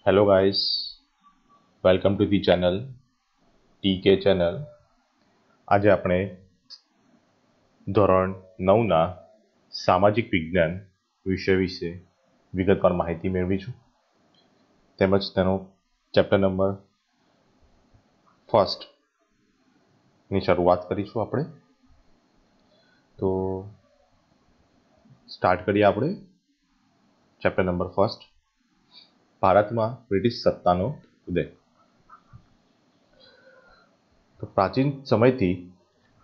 Hello guys, welcome to the channel TK channel. आज આપણે ધોરણ 9ના સામાજિક વિજ્ઞાન વિષય વિશે વિગતવાર માહિતી મેળવીશું તેમજ તેનો ચેપ્ટર નંબર ફર્સ્ટ ની શરૂઆત કરીશું આપણે। તો સ્ટાર્ટ કરીએ આપણે ચેપ્ટર નંબર ફર્સ્ટ, ભારતમાં બ્રિટિશ સત્તાનો ઉદય। તો પ્રાચીન સમયથી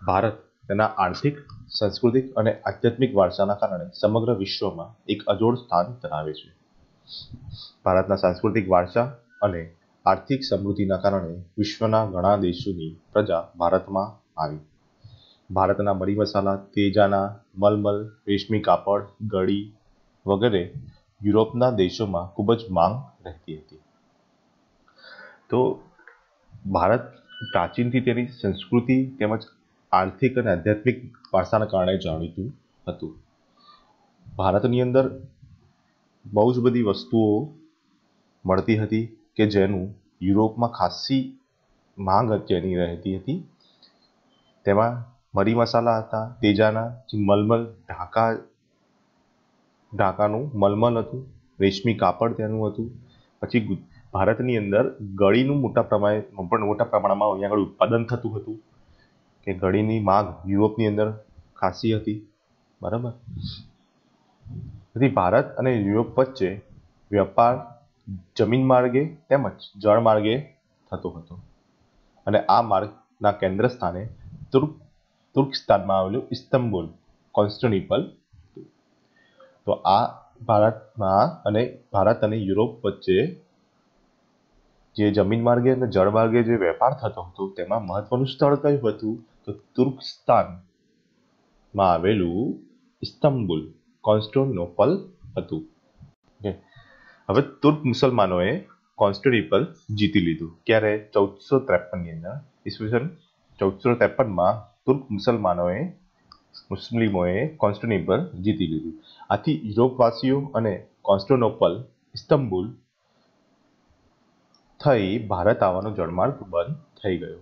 ભારત તેના આર્થિક, સાંસ્કૃતિક અને આધ્યાત્મિક વારસાના કારણે સમગ્ર વિશ્વમાં એક અજોડ સ્થાન ધરાવે છે। ભારતના સાંસ્કૃતિક વારસા અને આર્થિક સમૃદ્ધિના કારણે વિશ્વના ઘણા દેશોની પ્રજા ભારતમાં આવી। ભારતના મરી મસાલા, તેજાના, મલમલ, રેશમી કાપડ, ગળી વગેરે યુરોપના દેશોમાં ખૂબ જ માંગ રહેતી હતી। તો ભારત પ્રાચીનથી તેની સંસ્કૃતિ તેમજ આર્થિક અને આધ્યાત્મિક વારસાના કારણે જાણીતું હતું। ભારતની અંદર બહુ જ બધી વસ્તુઓ મળતી હતી કે જેનું યુરોપમાં ખાસી માંગ તેની રહેતી હતી। તેમાં મરી મસાલા હતા, તેજાના, મલમલ, ઢાકાનું મલમલ હતું, રેશમી કાપડ તેનું હતું। પછી ભારતની અંદર ગળીનું મોટા પ્રમાણમાં અહીંયા આગળ ઉત્પાદન થતું હતું કે ગળીની માંગ યુરોપની અંદર ખાસી હતી, બરાબર। તેથી ભારત અને યુરોપ વચ્ચે વેપાર જમીન માર્ગે તેમજ જળ માર્ગે થતો હતો અને આ માર્ગના કેન્દ્ર સ્થાને તુર્કસ્તાનમાં આવેલું ઇસ્તંબુલ, કોન્સ્ટન્ટિનોપલ। તો આ ભારત અને યુરોપ વચ્ચે જે જમીન માર્ગે અને જળ માર્ગે જે વેપાર થતો હતો તેમાં મહત્વનું સ્થળ કયું હતું? તો તુર્કસ્તાનમાં આવેલું ઇસ્તંબુલ, કોન્સ્ટન્ટિનોપલ હતું। હવે તુર્ક મુસલમાનોએ કોન્સ્ટન્ટિનોપલ જીતી લીધું। ક્યારે? 1453ની અંદર, ઈસવીસન 1453માં તુર્ક મુસ્લિમોએ કોન્સ્ટન્ટિનોપલ જીતી લીધું। આથી યુરોપવાસીઓ અને કોન્સ્ટન્ટિનોપલ, ઇસ્તંબુલ થઈ ભારત આવવાનો જળમાર્ગ બંધ થઈ ગયો,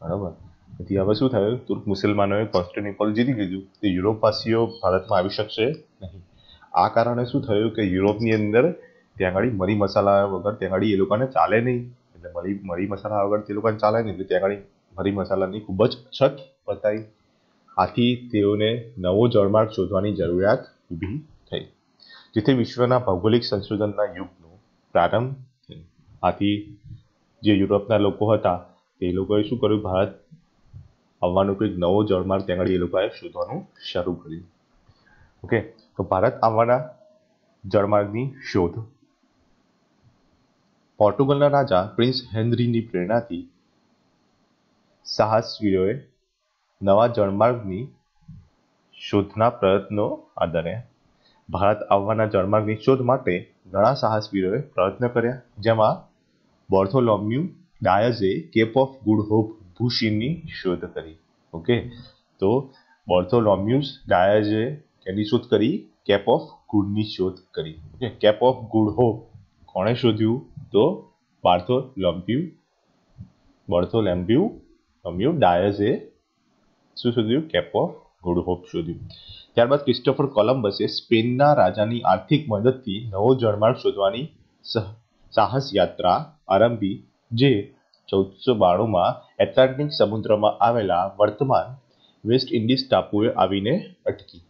બરાબર। તેથી હવે શું થયું? તુર્ક મુસલમાનોએ કોન્સ્ટન્ટિનોપલ જીતી લીધું, તો યુરોપવાસીઓ ભારતમાં આવી શકશે નહીં। આ કારણે શું થયું કે યુરોપની અંદર ત્યાં આગળ મરી મસાલા વગર ત્યાં આગળ એ લોકોને ચાલે નહીં, એટલે મરી મસાલા વગર તે લોકોને ચાલે નહીં, એટલે ત્યાં આગળ મરી મસાલાની ખૂબ જ અછત બતાવી। આથી તેઓને નવો જળમાર્ગ શોધવાની જરૂરિયાત ઊભી થઈ, જેથી વિશ્વના ભૌગોલિક સંશોધનના યુગનો પ્રારંભ થયો। આથી જે યુરોપના લોકો હતા તે લોકોએ શું કર્યું? ભારત આવવાનો કંઈક નવો જળમાર્ગ ત્યાં આગળ એ લોકોએ શોધવાનું શરૂ કર્યું। ઓકે, તો ભારત આવવાના જળમાર્ગની શોધ પોર્ટુગલના રાજા પ્રિન્સ હેનરીની પ્રેરણાથી સાહસવીરોએ નવા જળમાર્ગની શોધના પ્રયત્નો આદર્યા। ભારત આવવાના જળમાર્ગની શોધ માટે ઘણા સાહસવીરોએ પ્રયત્ન કર્યા, જેમાં બાર્થોલોમ્યુ ડાયઝે કેપ ઓફ ગુડ હોપ ભૂશીની શોધ કરી। ઓકે, તો બાર્થોલોમ્યુસ ડાયઝે એની શોધ કરી? કેપ ઓફ ગુડની શોધ કરી। Okay, cape of good hope કોણે શોધ્યું? તો બાર્થોલોમ્યુ ડાયઝે શું શોધ્યું? કેપ ઓફ ગુડ હોપ શોધ્યું। ત્યારબાદ ક્રિસ્ટોફર કોલમ્બસે સ્પેનના રાજાની આર્થિક મદદથી નવો જળમાર્ગ શોધવાની સાહસ યાત્રા આરંભી, જે 1492માં એટલાન્ટિક સમુદ્રમાં આવેલા વર્તમાન વેસ્ટ ઇન્ડિઝ ટાપુએ આવીને અટકી।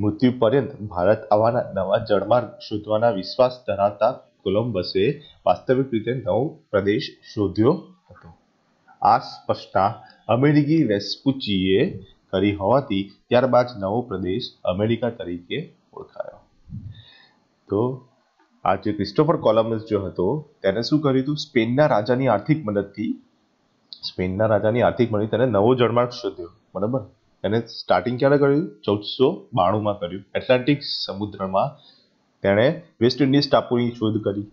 મૃત્યુ પર્યંત ભારત આવવાના નવા જળમાર્ગ શોધવાના વિશ્વાસ ધરાવતા કોલમ્બસે વાસ્તવિક રીતે નવો પ્રદેશ શોધ્યો હતો। આ સ્પષ્ટતા અમેરિકી વેસ્પુચીએ કરી હોવાથી ત્યારબાદ નવો પ્રદેશ અમેરિકા તરીકે ઓળખાયો। તો આ જે ક્રિસ્ટોફર કોલમ્બસ જો હતો તેને શું કર્યું હતું? સ્પેનના રાજાની આર્થિક મદદથી તેને નવો જળમાર્ગ શોધ્યો, બરાબર। એને સ્ટાર્ટિંગ ક્યારે કર્યું? 1492માં કર્યું। એટલાન્ટિક સમુદ્રમાં તેણે વેસ્ટ ઇન્ડિઝ ટાપુની શોધ કરી।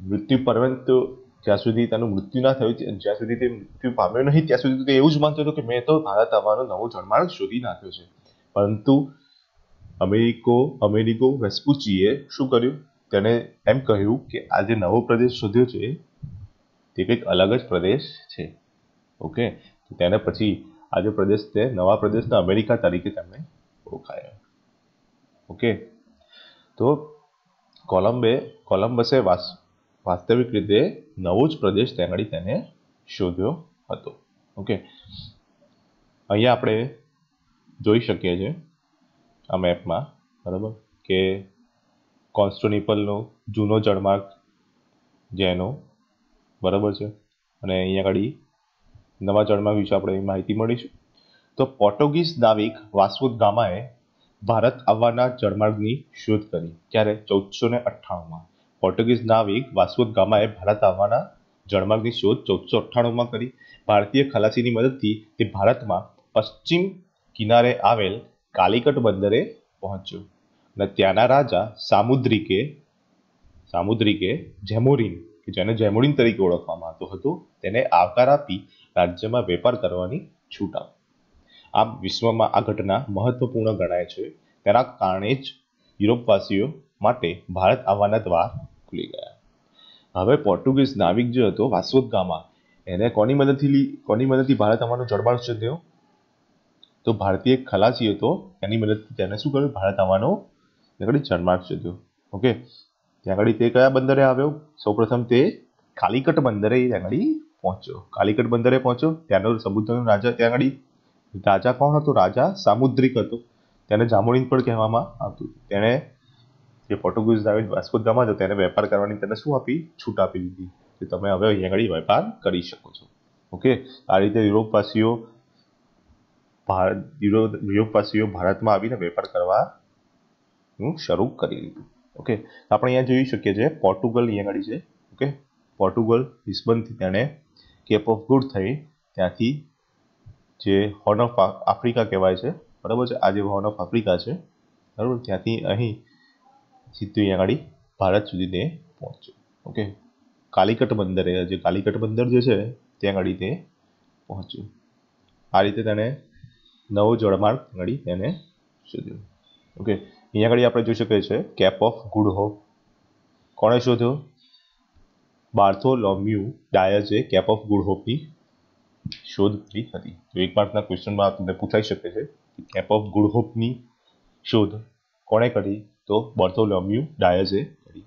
મૃત્યુ પર્યંત જ્યાં સુધી તેનું મૃત્યુ ના થયું, જ્યાં સુધી તે મૃત્યુ પામ્યો નહીં ત્યાં સુધી તે એવું જ માનતો હતો કે મેં તો ભારત આવવાનો નવો જળમાર્ગ શોધી નાખ્યો છે। પરંતુ અમેરિકો વેસ્પુચીએ શું કર્યું? તેને એમ કહ્યું કે આ જે નવો પ્રદેશ શોધ્યો છે તે કંઈક અલગ જ પ્રદેશ છે. ઓકે, તેને પછી આ જે પ્રદેશ છે નવા પ્રદેશને અમેરિકા તરીકે તેમણે ઓળખાયો. ઓકે, તો કોલંબસે વાસ્તવિક રીતે નવો જ પ્રદેશ ત્યાં તેને શોધ્યો હતો. ઓકે, અહીંયા આપણે જોઈ શકીએ છીએ આ મેપમાં, બરાબર, કે કોન્સ્ટેન્ટિનોપલનો જૂનો જળમાર્ગ જેનો, બરાબર છે, અને અહીંયા આગળ નવા જળમાર્ગ વિશે આપણે માહિતી મળીશું. તો પોર્ટુગીઝ નાવિક વાસ્કો દ ગામાએ ભારત આવવાના જળમાર્ગની શોધ કરી. ક્યારે? 1498માં. પોર્ટુગીઝ નાવિક વાસ્કો દ ગામાએ ભારત આવવાના જળમાર્ગની શોધ 1498માં કરી. ભારતીય ખલાસીની મદદથી તે ભારતમાં પશ્ચિમ કિનારે આવેલ કાલિકટ બંદરે પહોંચ્યો અને ત્યાંના રાજા સામુદ્રિકે જેમોરિન, કે જેને જેમોરિન તરીકે ઓળખવામાં આવતો હતો, તેને આવકાર આપી રાજ્યમાં વેપાર કરવાની છૂટ આપી. આમ વિશ્વમાં આ ઘટના મહત્વપૂર્ણ ગણાય છે. તેના કારણે જ યુરોપવાસીઓ માટે ભારત આવવાના દ્વાર ખુલી ગયા. હવે પોર્ટુગીઝ નાવિક જે હતો વાસ્કો દ ગામા, એને કોની મદદથી ભારત આવવાનો જળમાર્ગ શોધ્યો? તો ભારતીય ખલાસી હતો, એની મદદથી તેને શું કર્યું? ભારત આવવાનો જળમાર્ગ શોધ્યો. ઓકે, ત્યાં આગળ તે કયા બંદરે આવ્યો? સૌપ્રથમ તે કાલિકટ બંદરે ત્યાં પહોંચ્યો. કાલિકટ બંદરે પહોંચ્યો, ત્યાંનો સમુદ્રનો રાજા, ત્યાં આગળ રાજા કોણ હતો? રાજા સામુદ્રિક હતો. તેને જામોરિન પણ કહેવામાં આવતું. તેને જે પોર્ટુગીઝ નાવિક વાસ્કો દ ગામા હતો તેને વેપાર કરવાની તેને શું આપી? છૂટ આપી દીધી કે તમે હવે અહીંયા આગળ વેપાર કરી શકો છો. ઓકે, આ રીતે યુરોપવાસીઓ ભારતમાં આવીને વેપાર કરવાનું શરૂ કરી દીધું. ઓકે, આપણે અહીંયા જોઈ શકીએ છીએ પોર્ટુગલ અહીંયા આગળ છે. ઓકે, પોર્ટુગલ લિસ્બનથી તેણે કેપ ઓફ ગુડ થઈ, ત્યાંથી જે હોર્ન ઓફ આફ્રિકા કહેવાય છે, બરાબર છે, આ જે હોર્ન ઓફ આફ્રિકા છે, બરાબર, ત્યાંથી અહીં સીધું અહીંયા આગળ ભારત સુધી તે પહોંચ્યો. ઓકે, કાલિકટ બંદર જે છે ત્યાં આગળ તે પહોંચ્યું. આ રીતે તેને નવો જળમાર્ગ તેને શોધ્યો. ઓકે, અહીંયા આગળ આપણે જોઈ શકીએ છીએ કેપ ઓફ ગુડ હોપ કોણે શોધ્યો? બાર્થોલોમ્યુ ડાયઝે કેપ ઓફ ગુડ હોપની શોધ કરી હતી. તો એક માર્કના ક્વેશ્ચનમાં તમને પૂછાઈ શકે છે કેપ ઓફ ગુડ હોપની શોધ કોણે કરી? તો બાર્થોલોમ્યુ ડાયઝે કરી.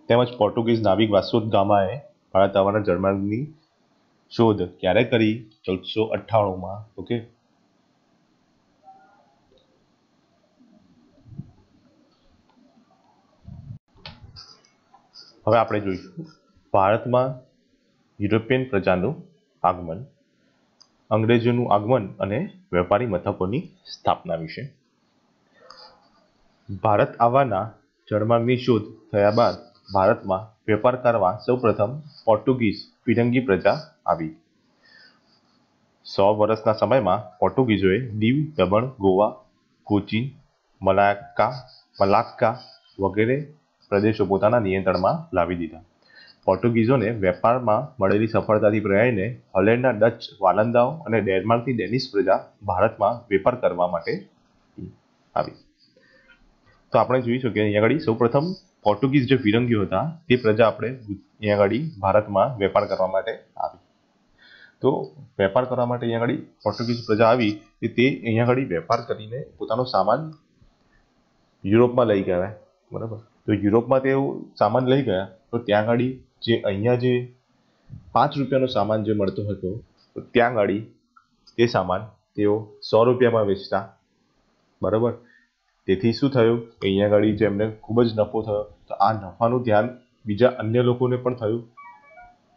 તેમજ પોર્ટુગીઝ નાવિક વાસ્કો દ ગામાએ ભારત આવવાના જળમાર્ગની શોધ ક્યારે કરી? 1498માં. ઓકે, હવે આપણે જોઈશું ભારતમાં યુરોપિયન પ્રજાનું આગમન, અંગ્રેજોનું આગમન અને વેપારી મથકોની સ્થાપના વિશે. ભારત આવવાના જળમાર્ગની શોધ થયા બાદ ભારતમાં વેપાર કરવા સૌપ્રથમ પોર્ટુગીઝ ફિરંગી પ્રજા આવી. 100 વર્ષના સમયમાં પોર્ટુગીઝોએ દીવ, દમણ, ગોવા, કોચીન, મલાક્કા વગેરે પ્રદેશો પોતાના નિયંત્રણમાં લાવી દીધા. પોર્ટુગીઝોને વેપારમાં મળેલી સફળતાથી પ્રેરાઈને હોલેન્ડના ડચ, વાલંદાઓ અને ડેનમાર્કની ડેનિશ પ્રજા ભારતમાં વેપાર કરવા માટે આવી. તો આપણે જોઈ શકીએ અહીંયા આગળ સૌપ્રથમ પોર્ટુગીઝ જે ફિરંગીઓ હતા તે પ્રજા આપણે અહીંયા આગળ ભારતમાં વેપાર કરવા માટે આવી. તો વેપાર કરવા માટે અહીંયા આગળ પોર્ટુગીઝ પ્રજા આવી તે અહીંયા આગળ વેપાર કરીને પોતાનો સામાન યુરોપમાં લઈ ગયા. બરાબર, તો યુરોપમાં તેઓ સામાન લઈ ગયા તો ત્યાં આગળ જે અહીંયા જે 5 રૂપિયાનો સામાન જે મળતો હતો તો ત્યાં આગળ તે સામાન તેઓ 100 રૂપિયામાં વેચતા. બરાબર, તેથી શું થયું? અહીંયા આગળ જે એમને ખૂબ જ નફો થયો. તો આ નફાનું ધ્યાન બીજા અન્ય લોકોને પણ થયું,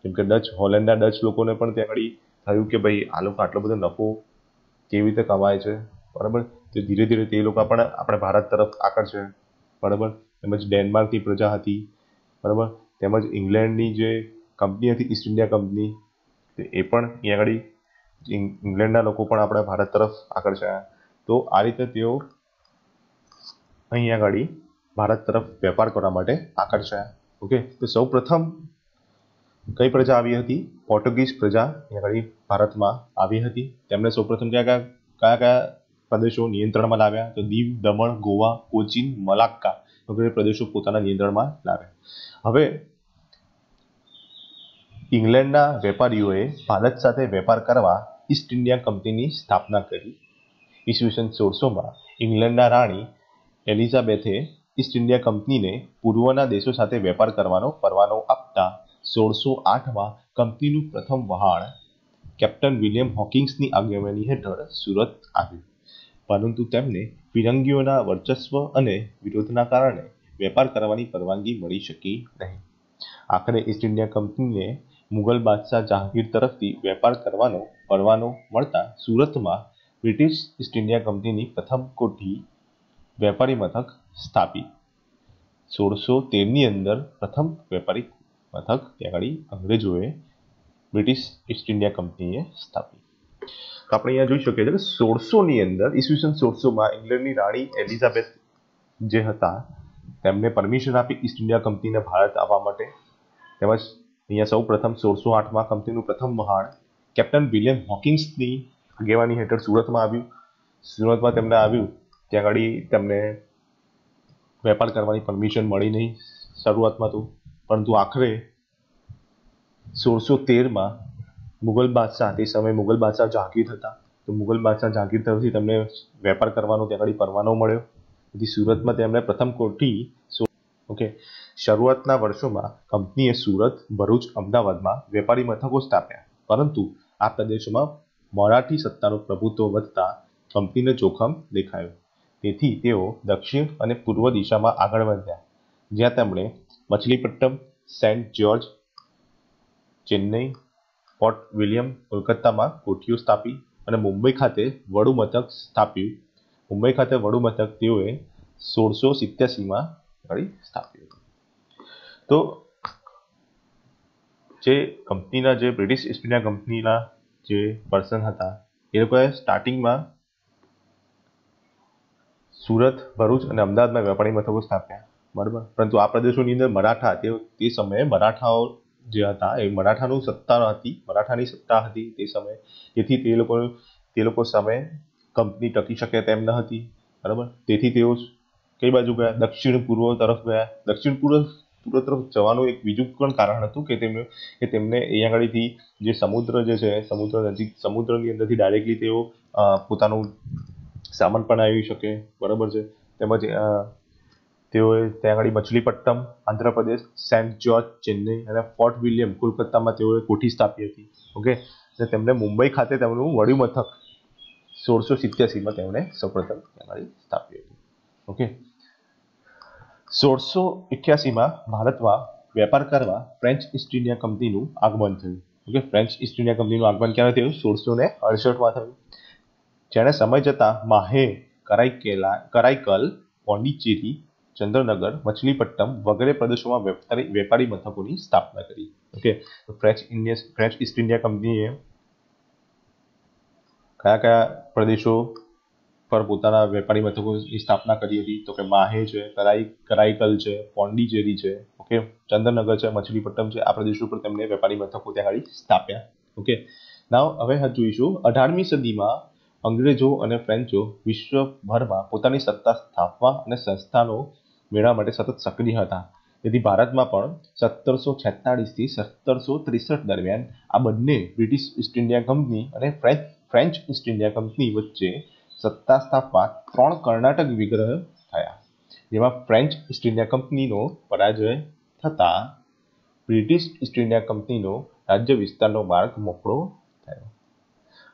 જેમ કે હોલેન્ડના ડચ લોકોને પણ ત્યાં આગળ થયું કે ભાઈ આ લોકો આટલો બધો નફો કેવી રીતે કમાય છે. બરાબર, તો ધીરે ધીરે તે લોકો પણ આપણે ભારત તરફ આકર્ષે. બરાબર, તેમજ ડેનમાર્કની પ્રજા હતી, બરાબર, તેમજ ઇંગ્લેન્ડની જે કંપની હતી ઈસ્ટ ઇન્ડિયા કંપની, એ પણ અહીંયા આગળ ઇંગ્લેન્ડના લોકો પણ આપણા ભારત તરફ આકર્ષાયા. તો આ રીતે તેઓ અહીંયા આગળ ભારત તરફ વેપાર કરવા માટે આકર્ષાયા. ઓકે, તો સૌ પ્રથમ કઈ પ્રજા આવી હતી? પોર્ટુગીઝ પ્રજા અહીંયા આગળ ભારતમાં આવી હતી. તેમણે સૌપ્રથમ કયા પ્રદેશો નિયંત્રણમાં લાવ્યા? તો દીવ, દમણ, ગોવા, કોચીન, મલાક્કા વગેરે પ્રદેશો પોતાના નિયંત્રણમાં લાવ્યા. હવે ઇંગ્લેન્ડના વેપારીઓએ ભારત સાથે વેપાર કરવા ઈસ્ટ ઇન્ડિયા કંપનીની સ્થાપના કરી. ઈસવીસન 1600માં ઇંગ્લેન્ડના રાણી એલિઝાબેથે ઈસ્ટ ઇન્ડિયા કંપનીને પૂર્વના દેશો સાથે વેપાર કરવાનો પરવાનો આપતા 1608માં કંપનીનું પ્રથમ વહાણ કેપ્ટન વિલિયમ હોકિંગ્સની આગેવાની હેઠળ સુરત આવ્યું, પરંતુ તેમને ફિરંગીઓના વર્ચસ્વ અને વિરોધના કારણે વેપાર કરવાની પરવાનગી મળી શકી નહીં. આખરે ઈસ્ટ ઇન્ડિયા કંપનીને મુગલ બાદશાહ જહાંગીર તરફથી વેપાર કરવાનો પરવાનો મળતા સુરતમાં બ્રિટિશ ઈસ્ટ ઇન્ડિયા કંપનીની પ્રથમ કોઠી વેપારી મથક સ્થાપી. 1613ની અંદર પ્રથમ વેપારી મથક ત્યાં આગળ અંગ્રેજોએ બ્રિટિશ ઈસ્ટ ઇન્ડિયા કંપનીએ સ્થાપી. તો આપણે અહીંયા જોઈ શકીએ છીએ કે 1600ની અંદર ઈસવીસન 1600માં ઇંગ્લેન્ડની રાણી એલિઝાબેથ જે હતા તેમને પરમિશન આપી ઈસ્ટ ઇન્ડિયા કંપનીને ભારત આવવા માટે. તેમજ અહીંયા સૌ પ્રથમ 1608માં કંપનીનું પ્રથમ વહાણ કેપ્ટન વિલિયમ હોકિંગ્સની આગેવાની હેઠળ સુરતમાં આવ્યું. સુરતમાં તેમને આવ્યું ત્યાં આગળ તેમને વેપાર કરવાની પરમિશન મળી નહીં શરૂઆતમાં તો, પરંતુ આખરે 1613માં મુગલ બાદશાહ, તે સમયે મુગલ બાદશાહ જહાંગીર હતા, તો મુગલ બાદશાહ જહાંગીર તરફથી તેમને વેપાર કરવાનો ત્યાં આગળ પરવાનો મળ્યો. તેથી સુરતમાં તેમણે પ્રથમ કોઠી શરૂઆતના વર્ષોમાં કંપનીએ સુરત, ભરૂચ, અમદાવાદમાં વેપારી મથકો સ્થાપ્યા, પરંતુ આ પ્રદેશોમાં મરાઠી સત્તાનું પ્રભુત્વ વધતા કંપનીને જોખમ દેખાયું. તેથી તેઓ દક્ષિણ અને પૂર્વ દિશામાં આગળ વધ્યા, જ્યાં તેમણે Machilipatnam, Saint George, Chennai, Fort William, કોલકાતામાં કોઠીઓ સ્થાપી અને મુંબઈ ખાતે વડુ મથક સ્થાપ્યું. મુંબઈ ખાતે વડુ મથક તેઓએ 1687માં સ્થાપ્યું હતું. તો જે કંપનીના જે બ્રિટિશ ઈસ્ટ ઇન્ડિયા કંપનીના જે પર્સન હતા એ લોકોએ સ્ટાર્ટિંગમાં સુરત, ભરૂચ અને અમદાવાદમાં વેપારી મથકો સ્થાપ્યા, બરાબર. પરંતુ આ પ્રદેશોની અંદર મરાઠા તે સમયે મરાઠાઓ જે હતા એ મરાઠાની સત્તા હતી તે સમયે. તેથી તે લોકો સામે કંપની ટકી શકે તેમ ન હતી, બરાબર. તેથી તેઓ કઈ બાજુ ગયા? દક્ષિણ પૂર્વ તરફ ગયા. દક્ષિણ પૂર્વ તરફ જવાનું એક બીજું પણ કારણ હતું કે તેમને અહીંયા આગળથી જે સમુદ્ર જે છે સમુદ્રની અંદરથી ડાયરેક્ટલી તેઓ પોતાનું સામાન પણ આવી શકે, બરાબર છે. તેમજ તેઓએ ત્યાં આગળ મછલીપટ્ટમ, આંધ્રપ્રદેશ, સેન્ટ જ્યોર્જ, ચેન્નઈ અને ફોર્ટ વિલિયમ, કોલકાતામાં તેઓએ કોઠી સ્થાપી હતી. ઓકે, અને તેમણે મુંબઈ ખાતે તેમનું વડુ મથક 1687માં તેમણે સૌપ્રથમ સ્થાપ્યું હતું. ઓકે, 1681માં ભારતમાં વેપાર કરવા ફ્રેન્ચ ઈસ્ટ ઇન્ડિયા કંપનીનું આગમન થયું. ઓકે, ફ્રેન્ચ ઈસ્ટ ઇન્ડિયા કંપનીનું આગમન ક્યારે થયું? 1668માં થયું. જેણે સમય જતાં માહે, કરાઈકલ, પોંડિચેરી, ચંદ્રનગર, મછલીપટ્ટમ વગેરે પ્રદેશોમાં વેપારી મથકોની સ્થાપના કરી. ઓકે, તો ફ્રેન્ચ ઈસ્ટ ઇન્ડિયા કંપનીએ કયા કયા પ્રદેશો પર પોતાના વેપારી મથકોની સ્થાપના કરી હતી? તો કે માહે છે, કરાઈકલ છે, પોંડિચેરી છે, ઓકે, ચંદ્રનગર છે, મછલીપટ્ટમ છે. આ પ્રદેશો પર તેમને વેપારી મથકો ત્યાં સ્થાપ્યા. ઓકે, નાવ હવે જોઈશું 18મી સદીમાં અંગ્રેજો અને ફ્રેન્ચો વિશ્વભરમાં પોતાની સત્તા સ્થાપવા અને સંસ્થાનો મેળવવા માટે સતત સક્રિય હતા. તેથી ભારતમાં પણ 1746થી 1763 દરમિયાન આ બંને બ્રિટિશ ઈસ્ટ ઇન્ડિયા કંપની અને ફ્રેન્ચ ઈસ્ટ ઇન્ડિયા કંપની વચ્ચે સત્તા સ્થાપવા 3 કર્ણાટક વિગ્રહ થયા, જેમાં ફ્રેન્ચ ઈસ્ટ ઇન્ડિયા કંપનીનો પરાજય થતા બ્રિટિશ ઈસ્ટ ઇન્ડિયા કંપનીનો રાજ્ય વિસ્તારનો માર્ગ મોકળો થયો.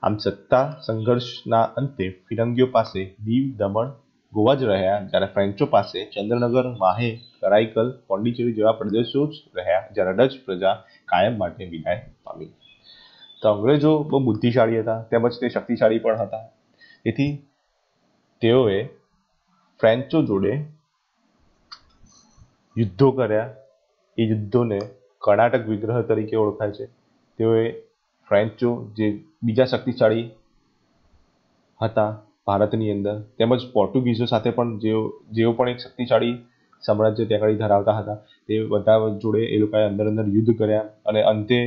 આમ સત્તા સંઘર્ષના અંતે ફિરંગીઓ પાસે દીવ, દમણ, ગોવા જ રહ્યા, જ્યારે ફ્રેન્ચો પાસે ચંદ્રનગર, માહે, કરાઈકલ, પોંડિચેરી જેવા પ્રદેશો જ રહ્યા, જ્યારે ડચ પ્રજા કાયમ માટે વિદાય પામી. તો અંગ્રેજો બહુ બુદ્ધિશાળી હતા, તેમજ તે શક્તિશાળી પણ હતા. તેથી તેઓએ ફ્રેન્ચો જોડે યુદ્ધો કર્યા. એ યુદ્ધોને કર્ણાટક વિગ્રહ તરીકે ઓળખાય છે. તેઓએ ફ્રેન્ચો જે બીજા શક્તિશાળી હતા ભારતની અંદર, તેમજ પોર્ટુગીઝો સાથે પણ જેઓ પણ એક શક્તિશાળી સામ્રાજ્ય ત્યાં આગળ ધરાવતા હતા, તે બધા જોડે એ લોકોએ અંદર યુદ્ધ કર્યા અને અંતે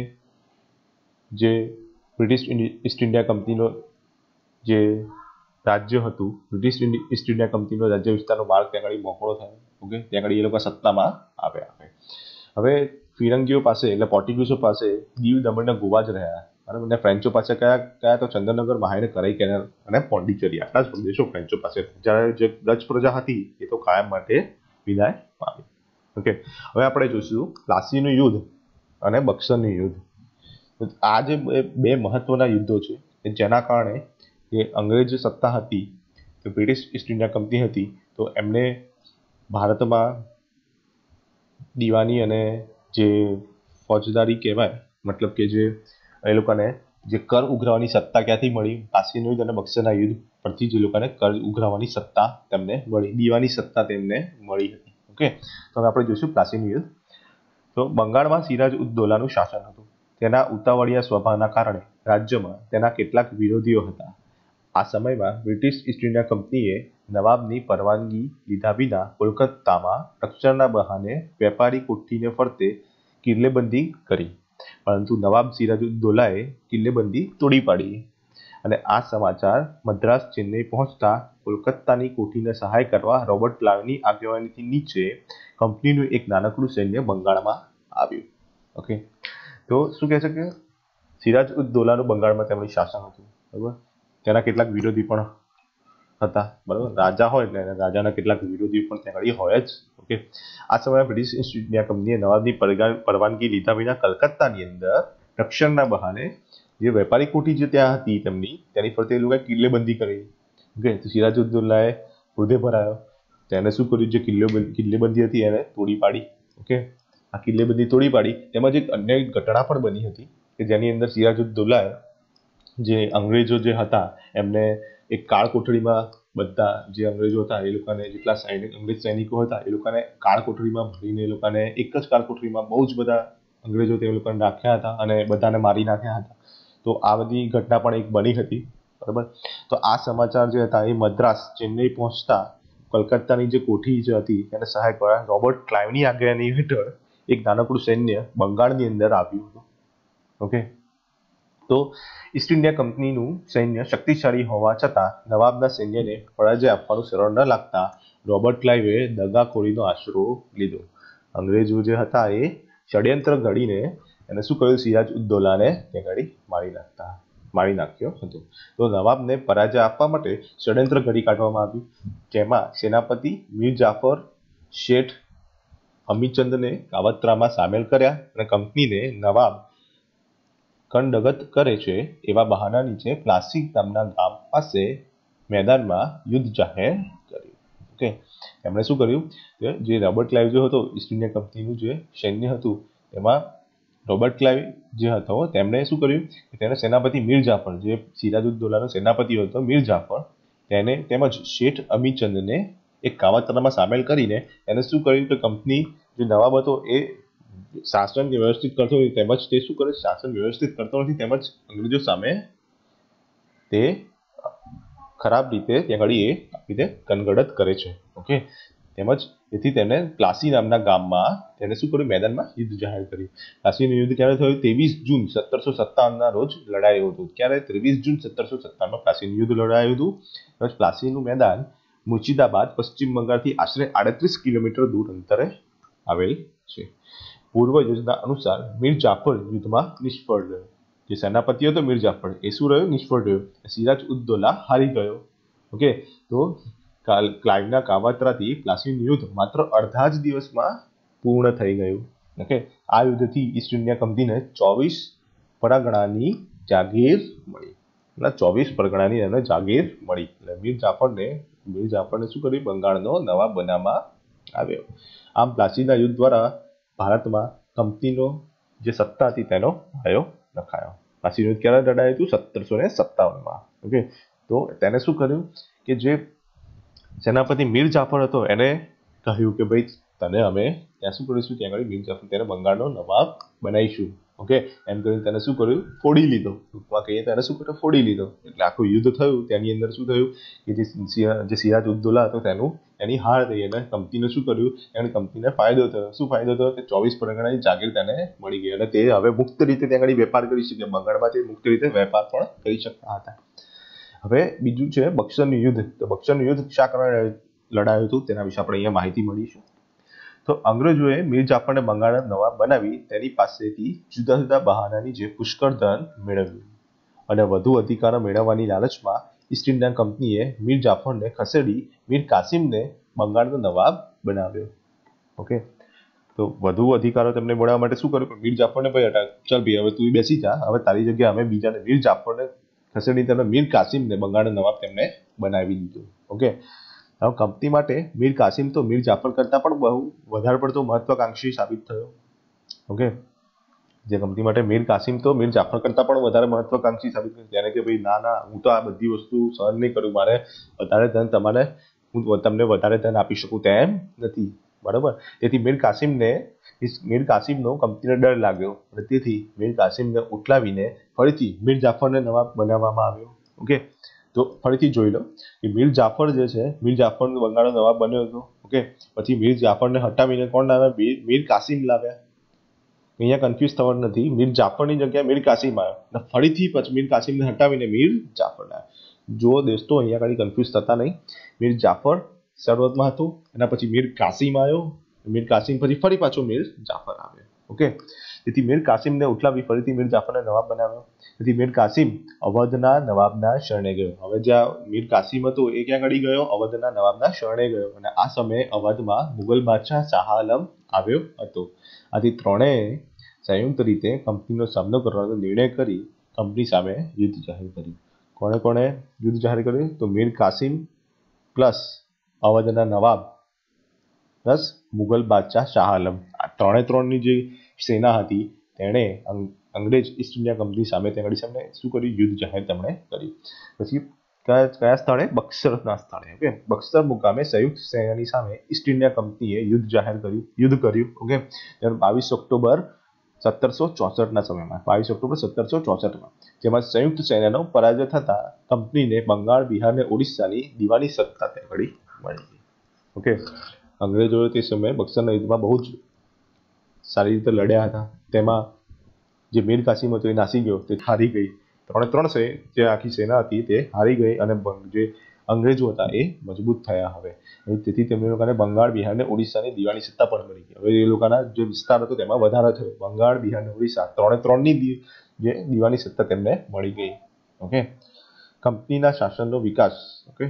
જે બ્રિટિશ ઈસ્ટ ઇન્ડિયા કંપનીનો જે રાજ્ય હતું, બ્રિટિશ ઈસ્ટ ઇન્ડિયા કંપનીનો રાજ્ય વિસ્તારનો માર્ગ ત્યાં આગળ મોકળો થયો. ઓકે, ત્યાં આગળ એ લોકો સત્તામાં આવ્યા. હવે ફિરંગીઓ પાસે એટલે પોર્ટુગીઝો પાસે દીવ, દમણ ને ગોવા જ રહ્યા, બરાબર. અને ફ્રેન્ચો પાસે કયા તો ચંદ્રનગર, માહેર, કરાઈ કેનાલ અને પોંડિચેરી, આટલા જ પ્રદેશો ફ્રેન્ચો પાસે. જ્યારે જે ડચ પ્રજા હતી એ તો કાયમ માટે વિદાય પામી. ઓકે, હવે આપણે જોઈશું પ્લાસીનું યુદ્ધ અને બક્સરનું યુદ્ધ. આ જે બે મહત્વના યુદ્ધો છે જેના કારણે જે અંગ્રેજ સત્તા હતી, તો બ્રિટિશ ઈસ્ટ ઇન્ડિયા કંપની હતી, તો એમને ભારતમાં દીવાની અને જે ફોજદારી કહેવાય, મતલબ કે જે એ લોકોને જે કર ઉઘરાવવાની સત્તા ક્યાંથી મળી? પ્લાસીનું યુદ્ધ અને બક્સરના યુદ્ધ પરથી જે લોકોને કર ઉઘરાવવાની સત્તા તેમને મળી, દીવાની સત્તા તેમને મળી હતી. ઓકે, તો હવે આપણે જોઈશું પ્લાસીનું યુદ્ધ. તો બંગાળમાં સિરાજ ઉદ દૌલાનું શાસન હતું. તેના ઉતાવળિયા સ્વભાવના કારણે રાજ્યમાં તેના કેટલાક વિરોધીઓ હતા. આ સમયમાં બ્રિટિશ ઈસ્ટ ઇન્ડિયા કંપનીએ નવાબની પરવાનગી લીધા વિના કોલકાતામાં રક્ષણના બહાને વેપારી કોઠીને ફરતે કિલ્લેબંધી કરી, પરંતુ નવાબ સિરાજ ઉદ દૌલાએ કિલ્લેબંધી તોડી પાડી અને આ સમાચાર મદ્રાસ, ચેન્નઈ પહોંચતા કોલકાતાની કોઠીને સહાય કરવા રોબર્ટ ક્લાઇવની આગેવાનીથી નીચે કંપનીનું એક નાનકડું સૈન્ય બંગાળમાં આવ્યું. ઓકે, તો શું કહે છે કે સિરાજ ઉદ દૌલાનું બંગાળમાં તેમનું શાસન હતું, બરાબર. તેના કેટલાક વિરોધી પણ હતા, બરાબર. રાજા હોય એટલે રાજાના કેટલાક વિરોધી પણ ત્યાં હોય જ. ઓકે, આ સમયે બ્રિટિશ ઈસ્ટ ઇન્ડિયા કંપનીએ નવાબની પરવાનગી લીધા વિના કલકત્તાની અંદર રક્ષણના બહાને જે વેપારી કોઠી જે ત્યાં હતી તેની ફરતે એ લોકોએ કિલ્લેબંધી કરી. ઓકે, તો સિરાજ ઉદ દૌલાએ ક્રોધે ભરાયો, તેને શું કર્યું? જે કિલ્લેબંધી હતી એને તોડી પાડી. ઓકે, આ કિલ્લેબંધી તોડી પાડી. તેમજ એક અન્ય ઘટના પણ બની હતી કે જેની અંદર સિરાજ ઉદ દૌલાએ જે અંગ્રેજો જે હતા એમને એક કાળ કોઠડીમાં, બધા જે અંગ્રેજો હતા એ લોકોને, જેટલા અંગ્રેજ સૈનિકો હતા એ લોકોને કાળ કોઠડીમાં ભરીને એ લોકોને એક જ કાળ કોઠડીમાં બહુ જ બધા અંગ્રેજો તે લોકોને રાખ્યા હતા અને બધાને મારી નાખ્યા હતા. તો આ બધી ઘટના પણ એક બની હતી, બરાબર. તો આ સમાચાર જે હતા એ મદ્રાસ, ચેન્નઈ પહોંચતા કલકત્તાની જે કોઠી જે હતી તેને સહાય કરવા રોબર્ટ ક્લાઇવની આગેવાની હેઠળ એક નાનકડું સૈન્ય બંગાળની અંદર આવ્યું હતું. ઓકે, તો ઈસ્ટ ઇન્ડિયા કંપનીનું સૈન્ય શક્તિશાળી હોવા છતાં નવાબના સૈન્યને પરાજય આપવાનું સરળ ન લાગતા રોબર્ટ ક્લાઇવે દગાખોરીનો આશરો લીધો. અંગ્રેજો જે હતા એ ષડયંત્ર ઘડીને એને શું કર્યું? સિરાજ ઉદ દૌલાને તે ઘડી મારી નાખ્યો હતો. તો નવાબને પરાજય આપવા માટે ષડયંત્ર ઘડી કાઢવામાં આવ્યું, જેમાં સેનાપતિ મીર જાફર શેઠ અમીચંદને કાવતરામાં સામેલ કર્યા અને કંપનીને નવાબ કંડગત કરે છે એવા બહાના નીચે પ્લાસી નામના ગામ પાસે મેદાનમાં યુદ્ધ જાહેર કર્યું. ઓકે, એમણે શું કર્યું કે જે રોબર્ટ ક્લાઇવ જે હતો, ઈસ્ટ ઇન્ડિયા કંપનીનું જે સૈન્ય હતું એમાં રોબર્ટ ક્લાઇવ જે હતો તેમણે શું કર્યું કે તેને સેનાપતિ મીર જાફર, જે સિરાજ ઉદ દૌલાનો સેનાપતિ હતો મીર જાફર, તેને તેમજ શેઠ અમીચંદને એક કાવતરામાં સામેલ કરીને એને શું કર્યું કે કંપની જે નવાબ હતો એ શાસન વ્યવસ્થિત કરતો નથી, તેમજ તે શું કરે? શાસન વ્યવસ્થિત કરતો નથી, તેમજ અંગ્રેજો સામે તે ખરાબ રીતે ત્યાં આગળ એ રીતે કનગડત કરે છે. ઓકે, તેમજ તેથી તેને પ્લાસી નામના ગામમાં તેને શું કર્યું? મેદાનમાં યુદ્ધ જાહેર કર્યું. પ્લાસીનું યુદ્ધ ક્યારે થયું? 23 જૂન 1757ના રોજ લડાયું હતું. ક્યારે? 23 જૂન 1757માં પ્લાસીનું યુદ્ધ લડાયું હતું. તેમજ પ્લાસીનું મેદાન મુર્શિદાબાદ, પશ્ચિમ બંગાળથી આશરે 38 કિલોમીટર દૂર અંતરે આવેલ છે. પૂર્વ યોજના અનુસાર મીર જાફર યુદ્ધમાં નિષ્ફળ રહ્યો. જે સેનાપતિ હતો મીર જાફર એ શું રહ્યો? નિષ્ફળ રહ્યો. સિરાજ ઉદ દૌલા હારી ગયો. ઓકે, તો ક્લાઇવના કાવતરાથી પ્લાસીનું યુદ્ધ માત્ર અડધા જ દિવસમાં પૂર્ણ થઈ ગયું. ઓકે, આ યુદ્ધથી ઈસ્ટ ઇન્ડિયા કંપનીને 24 પરગણાની જાગીર મળી. 24 પરગણાની એને જાગીર મળી. એટલે મીર જાફરને શું કર્યું? બંગાળનો નવાબ બનાવવામાં આવ્યો. આમ પ્લાસીના યુદ્ધ દ્વારા ભારતમાં કંપનીનો જે સત્તા હતી તેનો પાયો રખાયો. પ્લાસીનું યુદ્ધ ક્યારે લડાયું હતું? 1757માં. ઓકે, તો તેને શું કર્યું કે જે સેનાપતિ મીર જાફર હતો એને કહ્યું કે ભાઈ તને અમે ત્યાં શું કરીશું? ત્યાં આગળ મીર જાફર તેને બંગાળનો નવાબ બનાવીશું. ઓકે, એમ કરીને તેને શું કર્યું? ફોડી લીધો. ટૂંકમાં કહીએ તેને શું કર્યું? ફોડી લીધો. એટલે આખું યુદ્ધ થયું. તેની અંદર શું થયું કે જે સિરાજ ઉદ દૌલા હતો એની હાર થઈ અને કંપનીને શું કર્યું? એને કંપનીને ફાયદો થયો. શું ફાયદો થયો? કે 24 પરગણાની જાગીર તેને મળી ગઈ અને તે હવે મુક્ત રીતે ત્યાં આગળ વેપાર કરી શકે. બંગાળમાં તે મુક્ત રીતે વેપાર પણ કરી શકતા હતા. હવે બીજું છે બક્સરનું યુદ્ધ. તો બક્સરનું યુદ્ધ શા કારણે લડાયું હતું તેના વિશે આપણે અહીંયા માહિતી મળીશું. તો અંગ્રેજોએ મીર જાફરને બંગાળના નવાબ બનાવી તેની પાસેથી જુદા જુદા બહાનાની જે પુષ્કળ ધન મેળવ્યું અને વધુ અધિકારો મેળવવાની લાલચમાં ઈસ્ટ ઇન્ડિયા કંપનીએ મીર જાફરને ખસેડી મીર કાસિમને બંગાળનો નવાબ બનાવ્યો. ઓકે, તો વધુ અધિકારો તેમને મેળવવા માટે શું કર્યું? મીર જાફરને ભાઈ હટા, ચાલ ભાઈ હવે તું બેસી જા, હવે તારી જગ્યાએ અમે બીજાને મીર જાફરને ખસેડી તેમને મીર કાસિમને બંગાળનો નવાબ તેમને બનાવી દીધો. ઓકે, હવે કંપની માટે મીર કાસિમ તો મીર જાફર કરતાં પણ બહુ વધારે પડતો મહત્વાકાંક્ષી સાબિત થયો. ઓકે, જે કંપની માટે મીર કાસિમ તો મીર જાફર કરતાં પણ વધારે મહત્વાકાંક્ષી સાબિત થયો, તેને કે ભાઈ ના હું તો આ બધી વસ્તુ સહન નહીં કરું, મારે વધારે ધન તમારે, હું તમને વધારે ધન આપી શકું તેમ નથી. બરાબર, તેથી મીર કાસિમનો કંપનીને ડર લાગ્યો અને તેથી મીર કાસિમને ઉઠલાવીને ફરીથી મીર જાફરને નવાબ બનાવવામાં આવ્યો. ઓકે, તો ફરીથી જોઈ લો કે મીર જાફર જે છે, મીર જાફર બંગાળનો નવાબ બન્યો હતો. ઓકે, પછી મીર જાફરને હટાવીને કોણ લાવ્યા? મીર કાસિમ લાવ્યા. અહીંયા કન્ફ્યુઝ થવાનું નથી, મીર જાફરની જગ્યાએ મીર કાસિમ આવ્યો અને ફરીથી પછી મીર કાસિમને હટાવીને મીર જાફર લાવ્યા. જો દોસ્તો અહીંયા કઈ કન્ફ્યુઝ થતા નહીં. મીર જાફર શરૂઆતમાં હતું, એના પછી મીર કાસિમ આવ્યો, મીર કાસિમ પછી ફરી પાછો મીર જાફર આવ્યો. ઓકે, તેથી મીર કાસિમને ઉઠલાવી ફરીથી મીર જાફરને નવાબ બનાવ્યો. તેથી મીર કાસિમ અવધના નવાબના શરણે ગયો. હવે જ્યાં મીર કાસિમ હતો એ ક્યાં આગળ ગયો? અવધના નવાબના શરણે ગયો અને આ સમયે અવધમાં મુગલ બાદશાહ શાહ આલમ આવ્યો હતો. આથી ત્રણેય સંયુક્ત રીતે કંપનીનો સામનો કરવાનો નિર્ણય કરી કંપની સામે યુદ્ધ જાહેર કર્યું. કોણે કોણે યુદ્ધ જાહેર કર્યું? તો મીર કાસિમ પ્લસ અવધના નવાબ પ્લસ મુગલ બાદશાહ શાહ આલમ, આ ત્રણની જે સેના હતી તેણે અંગ્રેજ ઈસ્ટ ઇન્ડિયા કંપની સામે તેની સામે શું કર્યું? યુદ્ધ જાહેર તેમણે કર્યું. પછી કયા સ્થળે? બક્સરના સ્થળે. ઓકે, બક્સર મુકામે સંયુક્ત સેનાની સામે ઈસ્ટ ઇન્ડિયા કંપનીએ યુદ્ધ કર્યું. ઓકે, 22 ઓક્ટોબર 1764ના સમયમાં, 22 ઓક્ટોબર 1764માં, જેમાં સંયુક્ત સેનાનો પરાજય થતા કંપનીને બંગાળ, બિહાર અને ઓડિશાની દીવાની સત્તા તે મળી. ઓકે, અંગ્રેજોએ તે સમયે બક્સરના યુદ્ધમાં બહુ જ સારી રીતે લડ્યા હતા. તેમાં જે મીર કાસિમ હતો એ નાસી ગયો, તે હારી ગઈ. જે આખી સેના હતી તે હારી ગઈ અને જે અંગ્રેજો હતા એ મજબૂત થયા. હવે તેથી તેમને લોકોને બંગાળ, બિહાર અને ઓડિશાની દીવાની સત્તા પણ મળી ગઈ. હવે એ લોકોના જે વિસ્તાર હતો તેમાં વધારો થયો. બંગાળ, બિહાર અને ઓડિશા ત્રણની જે દીવાની સત્તા તેમને મળી ગઈ. ઓકે, કંપનીના શાસનનો વિકાસ. ઓકે,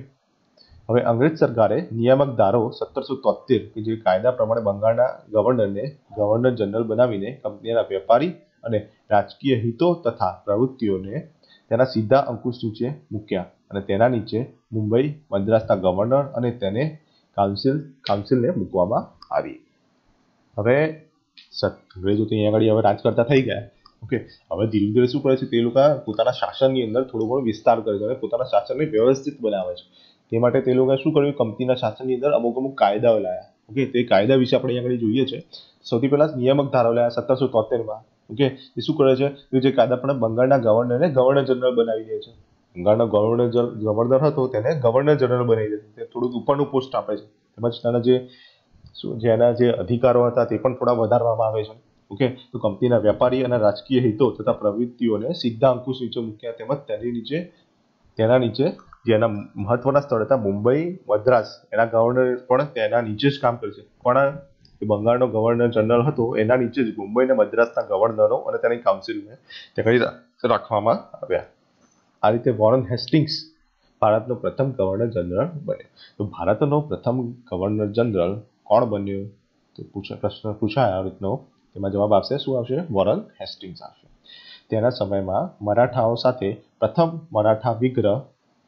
હવે અંગ્રેજ સરકારે નિયામક ધારો 1773 કે જે કાયદા પ્રમાણે બંગાળના ગવર્નરને ગવર્નર જનરલ બનાવીને કંપનીના વેપારી અને રાજકીય હિતો તથા પ્રવૃત્તિઓને તેના સીધા અંકુશ નીચે મૂક્યા અને તેના નીચે મુંબઈ, મદ્રાસના ગવર્નર અને તેને કાઉન્સિલને મૂકવામાં આવી. હવે અંગ્રેજો તો અહીંયા આગળ હવે રાજ કરતા થઈ ગયા. ઓકે, હવે ધીરે ધીરે શું કરે છે? તે લોકો પોતાના શાસનની અંદર થોડો ઘણો વિસ્તાર કરે છે અને પોતાના શાસનને વ્યવસ્થિત બનાવે છે. તે માટે તે લોકોએ શું કર્યું? કંપનીના શાસનની અંદર અમુક કાયદાઓ લાવ્યા. ઓકે, તે કાયદા વિશે આપણે અહીંયા આગળ જોઈએ છે. સૌથી પહેલા નિયામક ધારો લાવ્યા 1773માં. ઓકે, એ શું કરે છે? જે કાયદા પણ બંગાળના ગવર્નરને ગવર્નર જનરલ બનાવી દે છે. બંગાળનો ગવર્નર હતો તેને ગવર્નર જનરલ બનાવી દે છે. તે થોડુંક ઉપરનું પોસ્ટ આપે છે. તેમજ તેના જેના જે અધિકારો હતા તે પણ થોડા વધારવામાં આવે છે. ઓકે, તો કંપનીના વેપારી અને રાજકીય હિતો તથા પ્રવૃત્તિઓને સીધા અંકુશ નીચે મૂક્યા. તેમજ તેના નીચે જેના મહત્વના સ્થળ હતા મુંબઈ, મદ્રાસ, એના ગવર્નર પણ તેના નીચે જ કામ કરે છે. પણ બંગાળનો ગવર્નર જનરલ હતો એના નીચે જ મુંબઈ અને મદ્રાસના ગવર્નરો અને તેની કાઉન્સિલને રાખવામાં આવ્યા. આ રીતે વોરન હેસ્ટિંગ્સ ભારતનો પ્રથમ ગવર્નર જનરલ બન્યો. તો ભારતનો પ્રથમ ગવર્નર જનરલ કોણ બન્યો? તો પ્રશ્ન પૂછાય આ રીતનો, તેમાં જવાબ આવશે શું આવશે? વોરન હેસ્ટિંગ્સ આવશે. તેના સમયમાં મરાઠાઓ સાથે પ્રથમ મરાઠા વિગ્રહ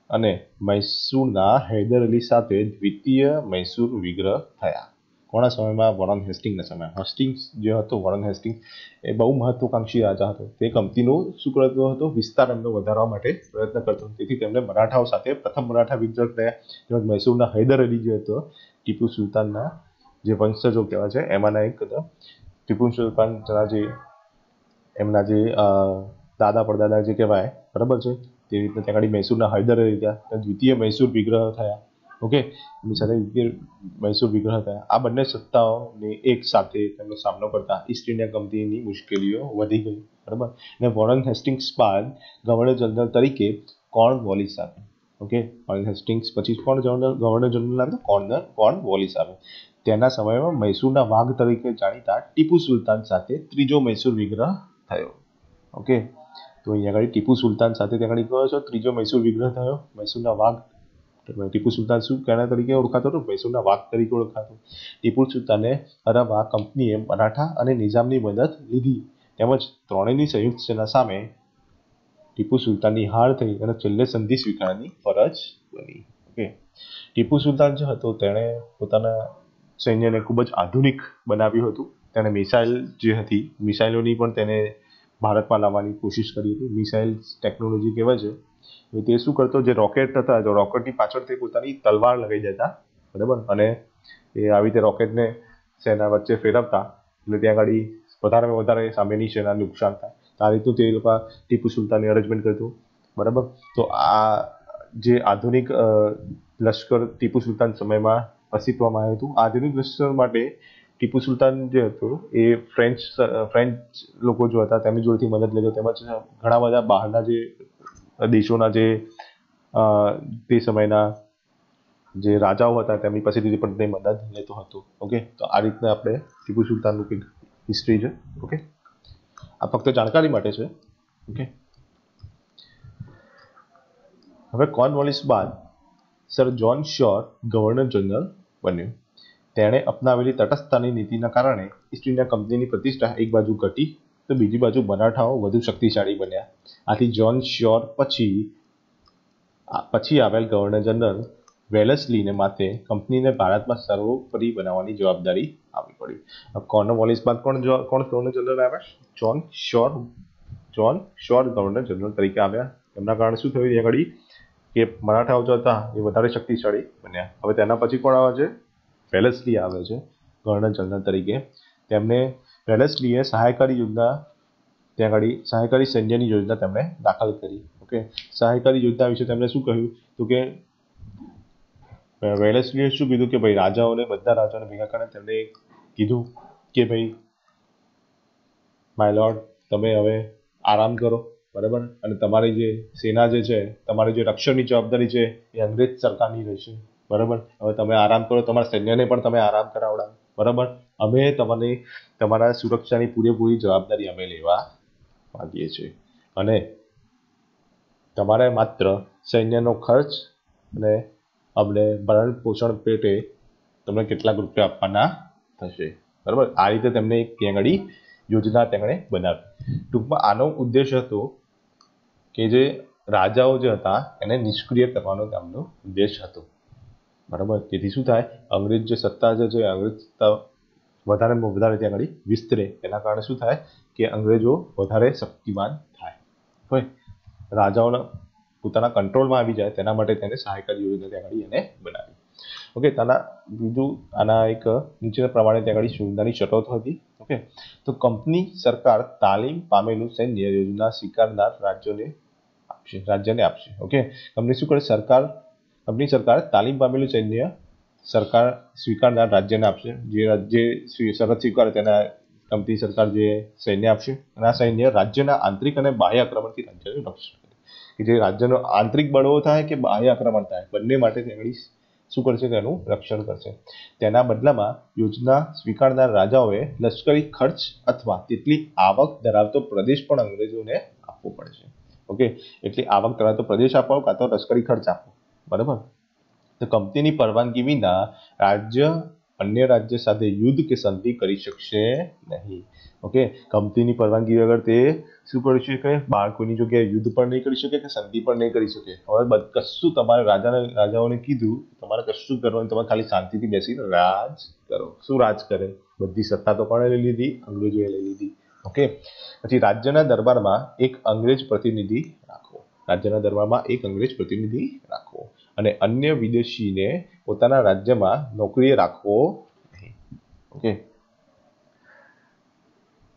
અને મૈસૂરના હૈદર અલી સાથે દ્વિતીય મૈસૂર વિગ્રહ થયા. કોના સમયમાં? વોરન હેસ્ટિંગ્સના સમયમાં. હેસ્ટિંગ્સ જે હતો, વોરન હેસ્ટિંગ્સ એ બહુ મહત્વાકાંક્ષી રાજા હતો. તે કંપનીનો શું કરતો હતો? વિસ્તાર એમનો વધારવા માટે પ્રયત્ન કરતો હતો. તેથી તેમણે મરાઠાઓ સાથે પ્રથમ મરાઠા વિગ્રહ થયા. તેમજ મૈસૂરના હૈદર અલી જે હતો, ટીપુ સુલતાનના જે વંશજો કહેવાય છે એમાંના એક હતા. ટીપુ સુલતાનના જે એમના જે દાદા પરદાદા જે કહેવાય, બરાબર છે, તે રીતે ત્યાં આગળ મૈસૂરના હૈદર અલી થયા. દ્વિતીય મૈસૂર વિગ્રહ થયા. ઓકે, એની સાથે મૈસૂર વિગ્રહ થયા. આ બંને સત્તાઓને એક સાથે તેમનો સામનો કરતા ઈસ્ટ ઇન્ડિયા કંપનીની મુશ્કેલીઓ વધી ગઈ. બરાબર, અને વોરન હેસ્ટિંગ્સ બાદ ગવર્નર જનરલ તરીકે કોર્નવોલિસ આવે. ઓકે, વોરન હેસ્ટિંગ્સ પછી કોણ ગવર્નર જનરલ આવે? કોર્નવોલિસ આવે. તેના સમયમાં મૈસૂરના વાઘ તરીકે જાણીતા ટીપુ સુલતાન સાથે ત્રીજો મૈસૂર વિગ્રહ થયો. ઓકે, તો અહીંયા આગળ ટીપુ સુલતાન સાથે ત્યાં આગળ કયો છે ત્રીજો મૈસૂર વિગ્રહ થયો. મૈસૂરના વાઘ, ટીપુ સુલતાન શું કેના તરીકે ઓળખાતો હતો? મૈસૂરના વાઘ તરીકે ઓળખાતો. ટીપુ સુલતાને અરબા કંપનીએ મરાઠા અને નિઝામની મદદ લીધી, તેમજ ત્રણેયની સંયુક્ત સેના સામે ટીપુ સુલતાનની હાર થઈ અને છેલ્લે સંધિ સ્વીકારવાની ફરજ બની. ઓકે, ટીપુ સુલતાન જે હતો તેણે પોતાના સૈન્યને ખૂબ જ આધુનિક બનાવ્યું હતું. તેણે મિસાઇલ જે હતી, મિસાઇલોની પણ તેને ભારતમાં લાવવાની કોશિશ કરી હતી. મિસાઇલ ટેકનોલોજી કહેવાય છે. તે શું કરતો, જે રોકેટ હતા, તો રોકેટની પાછળ તે પોતાની તલવાર લગાવી દેતા, બરાબર, અને એ આવી રીતે રોકેટને સેના વચ્ચે ફેરવતા, એટલે ત્યાં આગળ વધારેમાં વધારે સામેની સેનાને નુકસાન થાય. આ રીતનું તે લોકો ટીપુ સુલતાને અરેન્જમેન્ટ કર્યું, બરાબર. તો આ જે આધુનિક લશ્કર ટીપુ સુલતાન સમયમાં અસ્તિત્વમાં આવ્યું હતું. આધુનિક લશ્કર માટે ટીપુ સુલતાન જે હતો એ ફ્રેન્ચ લોકો જો હતા તેમની જોડેથી મદદ લેતો, તેમજ ઘણા બધા બહારના જે દેશોના જે તે સમયના જે રાજાઓ હતા તેમની પાસેથી પણ તે મદદ લેતો હતો. ઓકે, તો આ રીતના આપણે ટીપુ સુલતાનનું કંઈક હિસ્ટ્રી છે. ઓકે, આ ફક્ત જાણકારી માટે છે. ઓકે, હવે કોર્નવોલિસ બાદ સર જ્હોન શોર ગવર્નર જનરલ બન્યો. તેણે અપનાવેલી તટસ્થતાની નીતિના કારણે ઈસ્ટ ઇન્ડિયા કંપનીની પ્રતિષ્ઠા એક બાજુ ઘટી તો બીજી બાજુ મરાઠાઓ વધુ શક્તિશાળી બન્યા. આથી જ્હોન શોર પછી આવેલ ગવર્નર જનરલ વેલેસ્લીને માથે કંપનીને ભારતમાં સર્વોપરી બનાવવાની જવાબદારી આપવી પડી. કોર્નવોલિસ બાદ કોણ ગવર્નર જનરલ આવ્યા? જ્હોન શોર ગવર્નર જનરલ તરીકે આવ્યા. એમના કારણે શું થયું? ત્યાં આગળ કે મરાઠાઓ જે હતા એ વધારે શક્તિશાળી બન્યા. હવે તેના પછી કોણ આવે છે? વેલેસ્લી આવે છે ગવર્નર જનરલ તરીકે. તેમને વેલેસ્લીએ સહાયકારી યોજના, ત્યાં આગળ સહાયકારી સૈન્યની યોજના તેમણે દાખલ કરી. ઓકે, સહાયકારી યોજના વિશે તેમણે શું કહ્યું? તો કે વેલેસ્લીએ શું કીધું કે ભાઈ બધા રાજાઓને ભેગા કરીને તેમણે કીધું કે ભાઈ માય લોર્ડ, તમે હવે આરામ કરો, બરાબર, અને તમારી જે સેના જે છે, તમારી જે રક્ષણની જવાબદારી છે એ અંગ્રેજ સરકારની રહેશે, બરાબર. હવે તમે આરામ કરો, તમારા સૈન્યને પણ તમે આરામ કરાવડાવો, બરાબર. અમે તમને તમારા સુરક્ષાની પૂરેપૂરી જવાબદારી અમે લેવા માંગીએ છીએ, અને તમારે માત્ર સૈન્યનો ખર્ચ અને અમને ભરણ પોષણ પેટે તમને કેટલાક રૂપિયા આપવાના થશે, બરાબર. આ રીતે તેમને એક ત્યાં આગળ યોજના તેમણે બનાવી. ટૂંકમાં આનો ઉદ્દેશ હતો કે જે રાજાઓ જે હતા એને નિષ્ક્રિય કરવાનો તેમનો ઉદ્દેશ હતો, બરાબર. તેથી શું થાય? અંગ્રેજ જે સત્તા છે, અંગ્રેજ સત્તા વધારેમાં વધારે ત્યાં આગળ વિસ્તરે, એના કારણે શું થાય કે અંગ્રેજો વધારે શક્તિમાન થાય, હોય, રાજાઓના પોતાના કંટ્રોલમાં આવી જાય, તેના માટે તેને સહાયકારી યોજના ત્યાં આગળ એને બનાવી. ઓકે, બીજું આના એક નીચેના પ્રમાણે ત્યાં આગળ સુવિધાની શરતો હતી. ઓકે, તો કંપની સરકાર તાલીમ પામેલું સૈન્ય યોજના સ્વીકારનાર રાજ્યને આપશે. ઓકે, કંપની શું કરે? કંપની સરકાર તાલીમ પામેલું સૈન્ય સરકાર સ્વીકારનાર રાજ્યને આપશે. જે રાજ્ય શરત સ્વીકારે તેના કંપની સરકાર જે સૈન્ય આપશે, અને આ સૈન્ય રાજ્યના આંતરિક અને બાહ્ય આક્રમણથી રાજ્યનું રક્ષણ કરે. કે જે રાજ્યનો આંતરિક બળવો થાય કે બાહ્ય આક્રમણ થાય, બંને માટે તેની શું કરશે? તેનું રક્ષણ કરશે. તેના બદલામાં યોજના સ્વીકારનાર રાજાઓએ લશ્કરી ખર્ચ અથવા તેટલી આવક ધરાવતો પ્રદેશ પણ અંગ્રેજોને આપવો પડશે. ઓકે, એટલે આવક ધરાવતો પ્રદેશ આપો કાં તો લશ્કરી ખર્ચ આપો, બરાબર. તો કંપનીની પરવાનગી વિના રાજ્ય અન્ય રાજ્ય સાથે યુદ્ધ કે સંધિ કરી શકશે નહીં. ઓકે, કંપનીની પરવાનગી વગર તે શું કરી શકે? બાળકોની જગ્યાએ યુદ્ધ પણ નહીં કરી શકે કે સંધિ પણ નહીં કરી શકે. હવે કશું તમારે રાજાઓને કીધું તમારે કશું કરવાનું, તમારે ખાલી શાંતિથી બેસીને રાજ કરો. શું રાજ કરે? બધી સત્તા તો કોણે લઈ લીધી? અંગ્રેજોએ લઈ લીધી. ઓકે, પછી રાજ્યના દરબારમાં એક અંગ્રેજ પ્રતિનિધિ રાખવો, અને અન્ય વિદેશીને પોતાના રાજ્યમાં નોકરીએ રાખવો નહીં. ઓકે,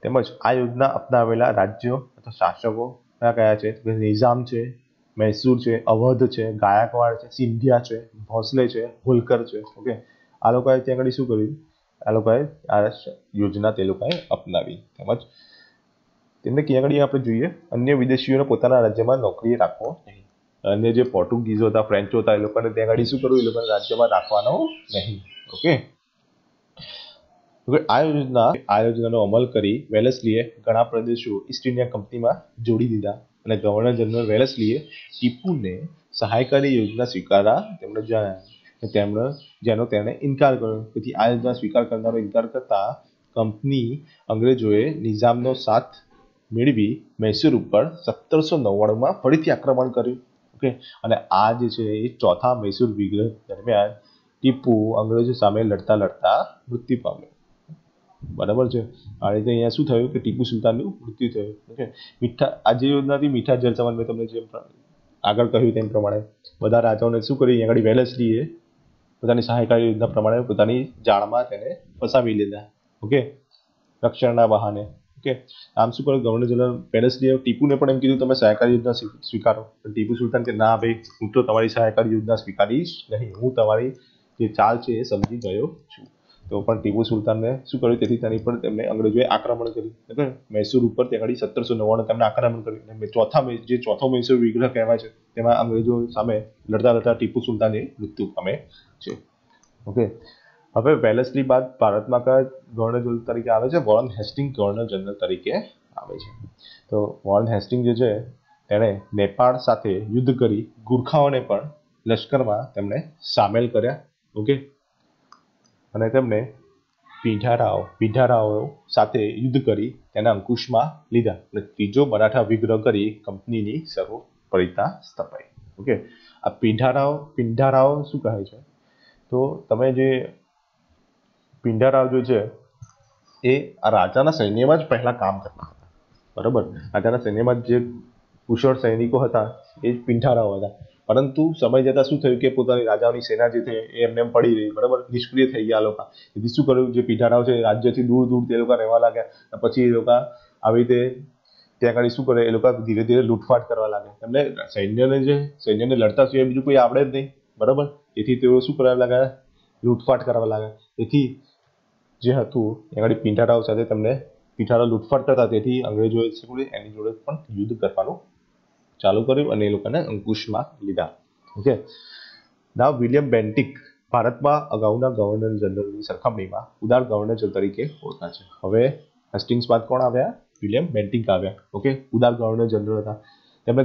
તેમજ આ યોજના અપનાવેલા રાજ્યો અથવા શાસકો કયા છે? નિઝામ છે, મૈસૂર છે, અવધ છે, ગાયકવાડ છે, સિંધિયા છે, ભોસલે છે, હોલકર છે. ઓકે, આ લોકોએ ત્યાં આગળ શું કર્યું? આ લોકોએ આ યોજના તે લોકોએ અપનાવી. તેમજ તેમને ક્યાં આગળ આપણે જોઈએ, અન્ય વિદેશીઓને પોતાના રાજ્યમાં નોકરીએ રાખવો નહીં. અન્ય જે પોર્ટુગીઝો હતા, ફ્રેન્ચો હતા, એ લોકોને ત્યાં આગળ શું કરવું? એ લોકોને રાજ્યમાં રાખવાનો નહીં. ઓકે, આ યોજનાનો અમલ કરી વેલેસ્લીએ ઘણા પ્રદેશો ઈસ્ટ ઇન્ડિયા કંપનીમાં જોડી દીધા અને ગવર્નર જનરલ વેલેસ્લીએ ટીપુને સહાયકારી યોજના સ્વીકારવા તેમણે જણાવ્યું. જેનો તેણે ઇનકાર કર્યો. તેથી આ યોજના સ્વીકાર કરનારો ઇનકાર કરતા કંપની અંગ્રેજોએ નિઝામનો સાથ મેળવી મૈસૂર ઉપર 1799માં ફરીથી આક્રમણ કર્યું. ઓકે, અને આ જે છે એ ચોથા મૈસૂર વિગ્રહ દરમિયાન ટીપુ અંગ્રેજો સામે લડતા લડતા મૃત્યુ પામ્યો. બરાબર છે. આ રીતે અહીંયા શું થયું કે ટીપુ સુલતાનનું મૃત્યુ થયું. ઓકે, આ જે યોજનાથી મીઠા જળ સમાન મેં તમને જેમ આગળ કહ્યું તેમ પ્રમાણે બધા રાજાઓને શું કર્યું, અહીંયા આગળ વેલેસ્લીએ પોતાની સહાયકારી યોજના પ્રમાણે પોતાની જાળમાં તેને ફસાવી લીધા. ઓકે, રક્ષણના બહાને. ઓકે, આમ શું કર્યું, ગવર્નર જનરલ વેલેસ્લીએ ટીપુને પણ એમ કીધું તમે સહાયકારી યોજના સ્વીકારો. પણ ટીપુ સુલતાન કે ના ભાઈ, હું તો તમારી સહાયકારી યોજના સ્વીકારીશ નહીં, હું તમારી જે ચાલ છે એ સમજી ગયો છું. તો પણ ટીપુ સુલતાનને શું કર્યું, તેથી તેની પર તેમને અંગ્રેજોએ આક્રમણ કર્યું. મૈસૂર ઉપર તે ઘડી 1799 તેમને આક્રમણ કર્યું. ચોથો મૈસૂર વિગ્રહ કહેવાય છે, તેમાં અંગ્રેજો સામે લડતા લડતા ટીપુ સુલતાને મૃત્યુ પામે છે. ઓકે, હવે વેલેસ્લી બાદ ભારતમાં કયા ગવર્નર જનરલ તરીકે આવે છે? વોરેન હેસ્ટિંગ ગવર્નર જનરલ તરીકે આવે છે. તો વોરેન હેસ્ટિંગ જે છે તેણે નેપાળ સાથે યુદ્ધ કરી ગુરખાઓને પણ લશ્કરમાં તેમણે સામેલ કર્યા. ઓકે, અને તેમણે પીઢારાઓ સાથે યુદ્ધ કરી તેના અંકુશમાં લીધા અને ત્રીજો મરાઠા વિગ્રહ કરી કંપનીની સર્વોપરિતા સ્થપાઈ. ઓકે, આ પીઢારાઓ શું કહે છે? તો તમે જે પીંઢારાવ જે છે એ આ રાજાના સૈન્યમાં જ પહેલા કામ કરતા હતા. બરાબર, રાજાના સૈન્યમાં જે કુશળ સૈનિકો હતા એ પીંઢારાવ હતા. પરંતુ સમય જતાં શું થયું કે પોતાની રાજાઓની સેના જે છે એ એમને એમ પડી રહી. બરાબર, નિષ્ક્રિય થઈ ગયા લોકો. તેથી શું કર્યું, જે પીંઢારાવ છે રાજ્યથી દૂર તે લોકો રહેવા લાગ્યા. પછી એ લોકો આવી રીતે ત્યાં આગળ શું કરે, એ લોકો ધીરે ધીરે લૂંટફાટ કરવા લાગ્યા. એમને સૈન્યને લડતા સિવાય બીજું કોઈ આવડે જ નહીં. બરાબર, તેથી તેઓ શું કરવા લાગ્યા, લૂંટફાટ કરવા લાગ્યા. તેથી જે હતું એ આગળ પીંઢારાવ સાથે તેમને પીંઢારાવ લૂંટફાટ કરતા, તેથી અંગ્રેજોએ એની જોડે પણ યુદ્ધ કરવાનું ચાલુ કર્યું અને એ લોકોને અંકુશમાં લીધા. ઓકે, નાવ વિલિયમ બેન્ટિક ભારતમાં અગાઉના ગવર્નર જનરલની સરખામણીમાં ઉદાર ગવર્નર જનરલ તરીકે ઓળખાય છે. હવે હેસ્ટિંગ્સ બાદ કોણ આવ્યા? વિલિયમ બેન્ટિક આવ્યા. ઓકે, ઉદાર ગવર્નર જનરલ હતા. તેમણે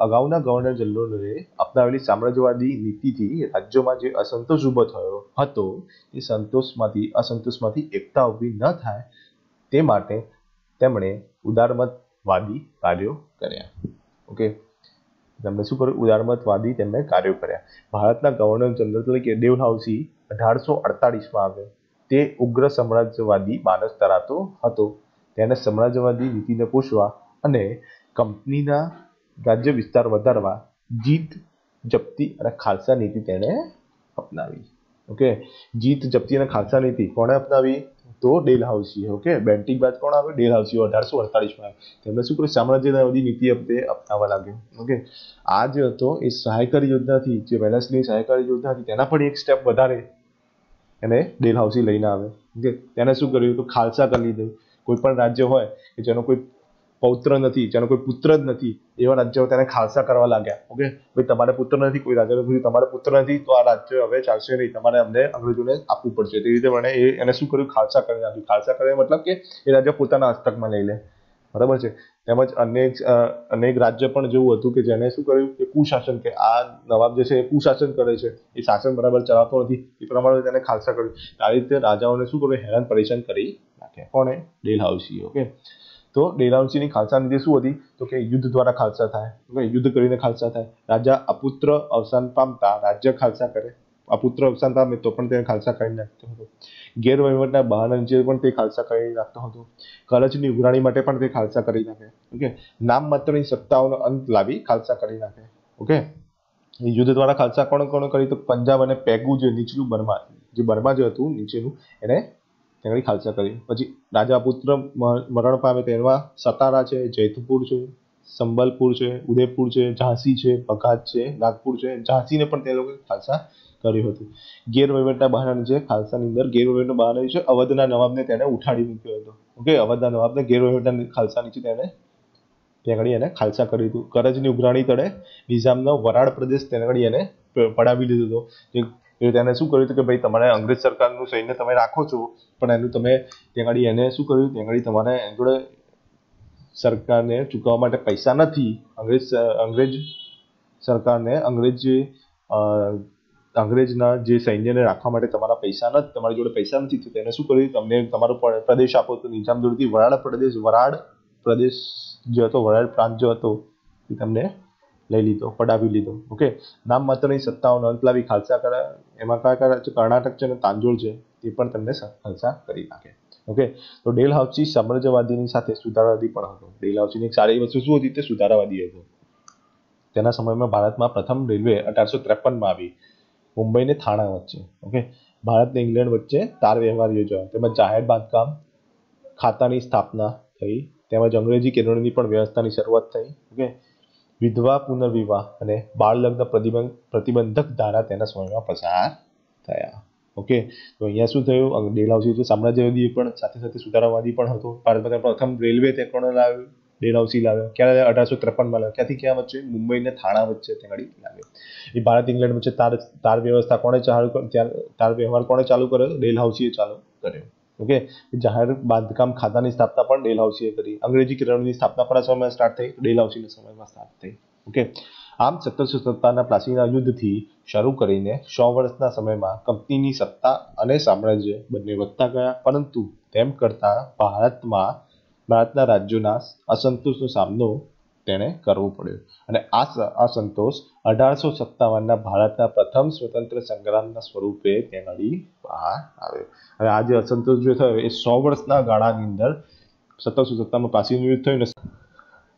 અગાઉના ગવર્નર જનરલે અપનાવેલી સામ્રાજ્યવાદી નીતિથી રાજ્યોમાં જે અસંતોષ ઊભો થયો હતો એ અસંતોષમાંથી એકતા ઊભી ન થાય તે માટે તેમણે ઉદારમતવાદી કાર્યો કર્યા. ઓકે, તેમણે શું કર્યું, ઉદારમતવાદી તેમણે કાર્યો કર્યા. ભારતના ગવર્નર જનરલ તરીકે ડેલહાઉસી 1848માં આવ્યો. તે ઉગ્ર સામ્રાજ્યવાદી માનસ ધરાવતો હતો. તેને સામ્રાજ્યવાદી નીતિને પોષવા અને કંપનીના રાજ્ય વિસ્તાર વધારવા જીત, જપ્તી અને ખાલસા નીતિ તેણે અપનાવી. ઓકે, જીત, જપ્તી અને ખાલસા નીતિ કોણે અપનાવી? તો ડેલહાઉસી. ઓકે, બેન્ટિક બાદ કોણ આવ્યો? ડેલહાઉસી 1848માં આવ્યો. તેમણે શું કર્યું, સામ્રાજ્યવાદી નીતિ અપનાવવા લાગ્યો. ઓકે, આ જે હતો એ સહાયકારી યોજનાથી, જે વેલેસ્લીની સહાયકારી યોજના હતી તેના પણ એક સ્ટેપ વધારે એને ડેલહાઉસી લઈને આવે. ઓકે, તેને શું કર્યું, તો ખાલસા કરી દીધું. કોઈ પણ રાજ્ય હોય કે જેનો કોઈ પૌત્ર નથી, જેનો કોઈ પુત્ર જ નથી, એવા રાજ્યો તેને ખાલસા કરવા લાગ્યા. ઓકે, ભાઈ તમારે પુત્ર નથી, કોઈ રાજ્ય તમારે પુત્ર નથી, તો આ રાજ્ય હવે ચાલશે નહીં, તમારે અમને અંગ્રેજોને આપવું પડશે. તે રીતે મને એને શું કર્યું, ખાલસા કરી નાખ્યું. ખાલસા કરે મતલબ કે એ રાજ્ય પોતાના હસ્તકમાં લઈ લે. બરાબર છે. તેમજ અનેક રાજ્ય પણ જેવું હતું કે જેને શું કર્યું, કે કુશાસન, કે આ નવાબ જે છે એ કુશાસન કરે છે, એ શાસન બરાબર ચલાવતો નથી, એ પ્રમાણે તેને ખાલસા કર્યું. આ રીતે રાજાઓને શું કર્યું, હેરાન પરેશાન કરી નાખ્યા. કોણે? ડેલહાઉસી. ઓકે, તો ડેલહાઉસીની ખાલસા નીતિ શું હતી, તો કે યુદ્ધ દ્વારા ખાલસા થાય. યુદ્ધ કરીને ખાલસા થાય. રાજા અપુત્ર અવસાન પામતા રાજ્ય ખાલસા કરે. અપુત્ર અવસાન પામે તો પણ તેને ખાલસા કરી નાખતો હતો. ગેરવહીવટના બહાના નીચે પણ તે ખાલસા કરી નાખતો હતો. કરજની ઉઘરાણી માટે પણ તે ખાલસા કરી નાખે. ઓકે, નામ માત્રની સત્તાઓનો અંત લાવી ખાલસા કરી નાખે. ઓકે, યુદ્ધ દ્વારા ખાલસા કોણ કરી, તો પંજાબ અને પેગુ જે નીચલું બર્મા જે હતું નીચેનું, એને તેની ખાલસા કરી. પછી રાજા પુત્ર મરણ પામે તેમાં સતારા છે, જૈતપુર છે, સંબલપુર છે, ઉદયપુર છે, ઝાંસી છે, બઘાત છે, નાગપુર છે. ઝાંસીને પણ તે લોકોએ ખાલસા કર્યું હતું. ગેરવહીવટના બહાના નીચે ખાલસાની અંદર ગેરવહીવટના બહાના નીચે અવધના નવાબને તેને ઉઠાડી મૂક્યો હતો. ઓકે, અવધના નવાબને ગેરવહીવટના ખાલસા નીચે તેને ત્યાં આગળ એને ખાલસા કર્યું હતું. કરજની ઉઘરાણી તળે નિઝામનો વરાળ પ્રદેશ ત્યાં આગળ એને પડાવી લીધો હતો. જે એ તેને શું કર્યું હતું કે ભાઈ તમારે અંગ્રેજ સરકારનું સૈન્ય તમે રાખો છો, પણ એનું તમે ત્યાં આગળ એને શું કર્યું, ત્યાં આગળ તમારે એની જોડે સરકારને ચૂકવવા માટે પૈસા નથી. અંગ્રેજ સરકારને અંગ્રેજના જે સૈન્યને રાખવા માટે તમારા પૈસા નથી, તમારી જોડે પૈસા નથી, તો તેને શું કર્યું, તમને તમારો પ્રદેશ આપો. તો નિઝામ જોડેથી વરાડ પ્રદેશ જે હતો, વરાડ પ્રાંત જે હતો એ તમને લઈ લીધો, પડાવી લીધો. ઓકે, નામ માત્રની સત્તાઓનો અંત લાવી ખાલસા કર્યા. એમાં કયા કર્ણાટક છે અને તાંજોળ છે એ પણ તમને ખાલસા કરી નાખે. ઓકે, તો ડેલહાઉસી સામ્રાજ્યવાદીની સાથે સુધારાવાદી પણ હતો. ડેલહાઉસીની એક સારી વસ્તુ શું હતી, તે સુધારાવાદી હતો. તેના સમયમાં ભારતમાં પ્રથમ રેલવે 1853માં આવી, મુંબઈ ને થાણા વચ્ચે. ઓકે, ભારત ને ઇંગ્લેન્ડ વચ્ચે તાર વ્યવહાર યોજાયો, તેમજ જાહેર બાંધકામ ખાતાની સ્થાપના થઈ, તેમજ અંગ્રેજી કેળવણીની પણ વ્યવસ્થાની શરૂઆત થઈ. ઓકે, વિધવા પુનર્વિવાહ અને બાળ લગ્ન પ્રતિબંધક ધારા તેના સમયમાં પસાર થયા. ઓકે, તો અહીંયા શું થયું, ડેલહાઉસી સામ્રાજ્યવાદી પણ સાથે સાથે સુધારાવાદી પણ હતો. ભારતમાં પ્રથમ રેલવે તે કોણે લાવ્યો, ડેલહાઉસી લાવ્યો. ક્યારે? 1853માં લાવ્યો. ક્યાંથી ક્યાં વચ્ચે? મુંબઈ ને થાણા વચ્ચે ત્યાં લાવ્યો. એ ભારત ઇંગ્લેન્ડ વચ્ચે તાર વ્યવસ્થા કોણે તાર વ્યવહાર કોણે ચાલુ કર્યો? ડેલહાઉસીએ ચાલુ કર્યો. ઓકે, જાહેર બાંધકામ ખાતાની સ્થાપના પણ ડેલહાઉસીએ કરી. અંગ્રેજી કેળવણીની સ્થાપના પણ આ સમયમાં સ્ટાર્ટ થઈ, ડેલહાઉસીના સમયમાં સ્ટાર્ટ થઈ. ઓકે, આમ 1770ના પ્લાસીના યુદ્ધથી શરૂ કરીને 100 વર્ષના સમયમાં કંપનીની સત્તા અને સામ્રાજ્ય બંને વધતા ગયા, પરંતુ તેમ કરતા ભારતના રાજ્યોના અસંતોષનો સામનો તેને કરવો પડ્યો. અને આ અસંતોષ 1857ના ભારતના પ્રથમ સ્વતંત્ર સંગ્રામના સ્વરૂપે તેનાથી બહાર આવ્યો. અને આ જે અસંતોષ જે થયો એ 100 વર્ષના ગાળાની અંદર 1770માં પ્લાસીનું યુદ્ધ થયું ને,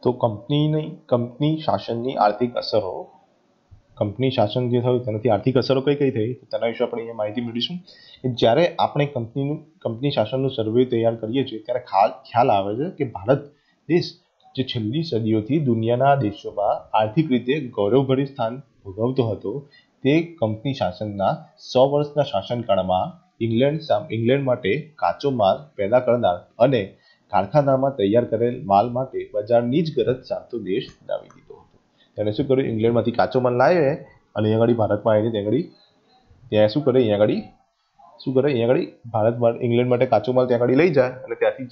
તો કંપની શાસનની આર્થિક અસરો, કંપની શાસન જે થયું તેનાથી આર્થિક અસરો કઈ કઈ થઈ, તેના વિશે આપણે અહીંયા માહિતી મેળવીશું. કે જ્યારે આપણે કંપની શાસનનું સર્વે તૈયાર કરીએ છીએ ત્યારે ખ્યાલ આવે છે કે ભારત દેશ જે છેલ્લી સદીઓથી દુનિયાના દેશોમાં આર્થિક રીતે ગૌરવભર્યું સ્થાન ભોગવતો હતો, તે કંપની શાસનના 100 વર્ષના શાસનકાળમાં ઇંગ્લેન્ડ માટે કાચો માલ પેદા કરનાર અને કારખાનામાં તૈયાર કરેલ માલ માટે બજારની જ ગરજ સારતો દેશ બનાવી દીધો હતો. તેને શું કર્યું, ઇંગ્લેન્ડમાંથી કાચો માલ લાવે અને અહીંયા આગળ ભારતમાં આવીને ત્યાં શું કરે, ભારતમાં ઇંગ્લેન્ડ માટે કાચો માલ ત્યાં આગળ લઈ જાય અને ત્યાંથી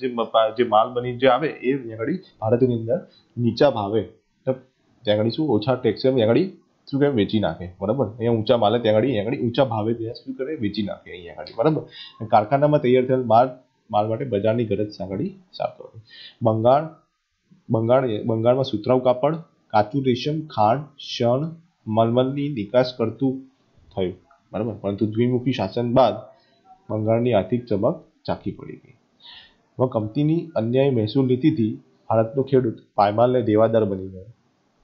જે માલ બની જે આવે એ અહીંયા આગળ ભારતની અંદર નીચા ભાવે ત્યાં આગળ શું ઓછા ટેક્સે ત્યાં આગળ શું કહે વેચી નાખે. બરાબર, અહીંયા ઊંચા માલે ત્યાં આગળ ઊંચા ભાવે ત્યાં શું કરે વેચી નાખે અહીંયા આગળ. બરાબર, કારખાનામાં તૈયાર થયેલ માલ માટે બજારની ગરજ આગળ સારતો હતો. બંગાળમાં સુતરાઉ કાપડ, કાચું રેશમ, ખાંડ, શણ, મલમલની નિકાસ કરતું થયું. બરાબર, પરંતુ દ્વિમુખી શાસન બાદ બંગાળની આર્થિક ચમક ઝાંખી પડી ગઈ. હવે કંપનીની અન્યાયી મહેસૂલ નીતિથી ભારતનો ખેડૂત પાયમાલ અને દેવાદાર બની ગયો.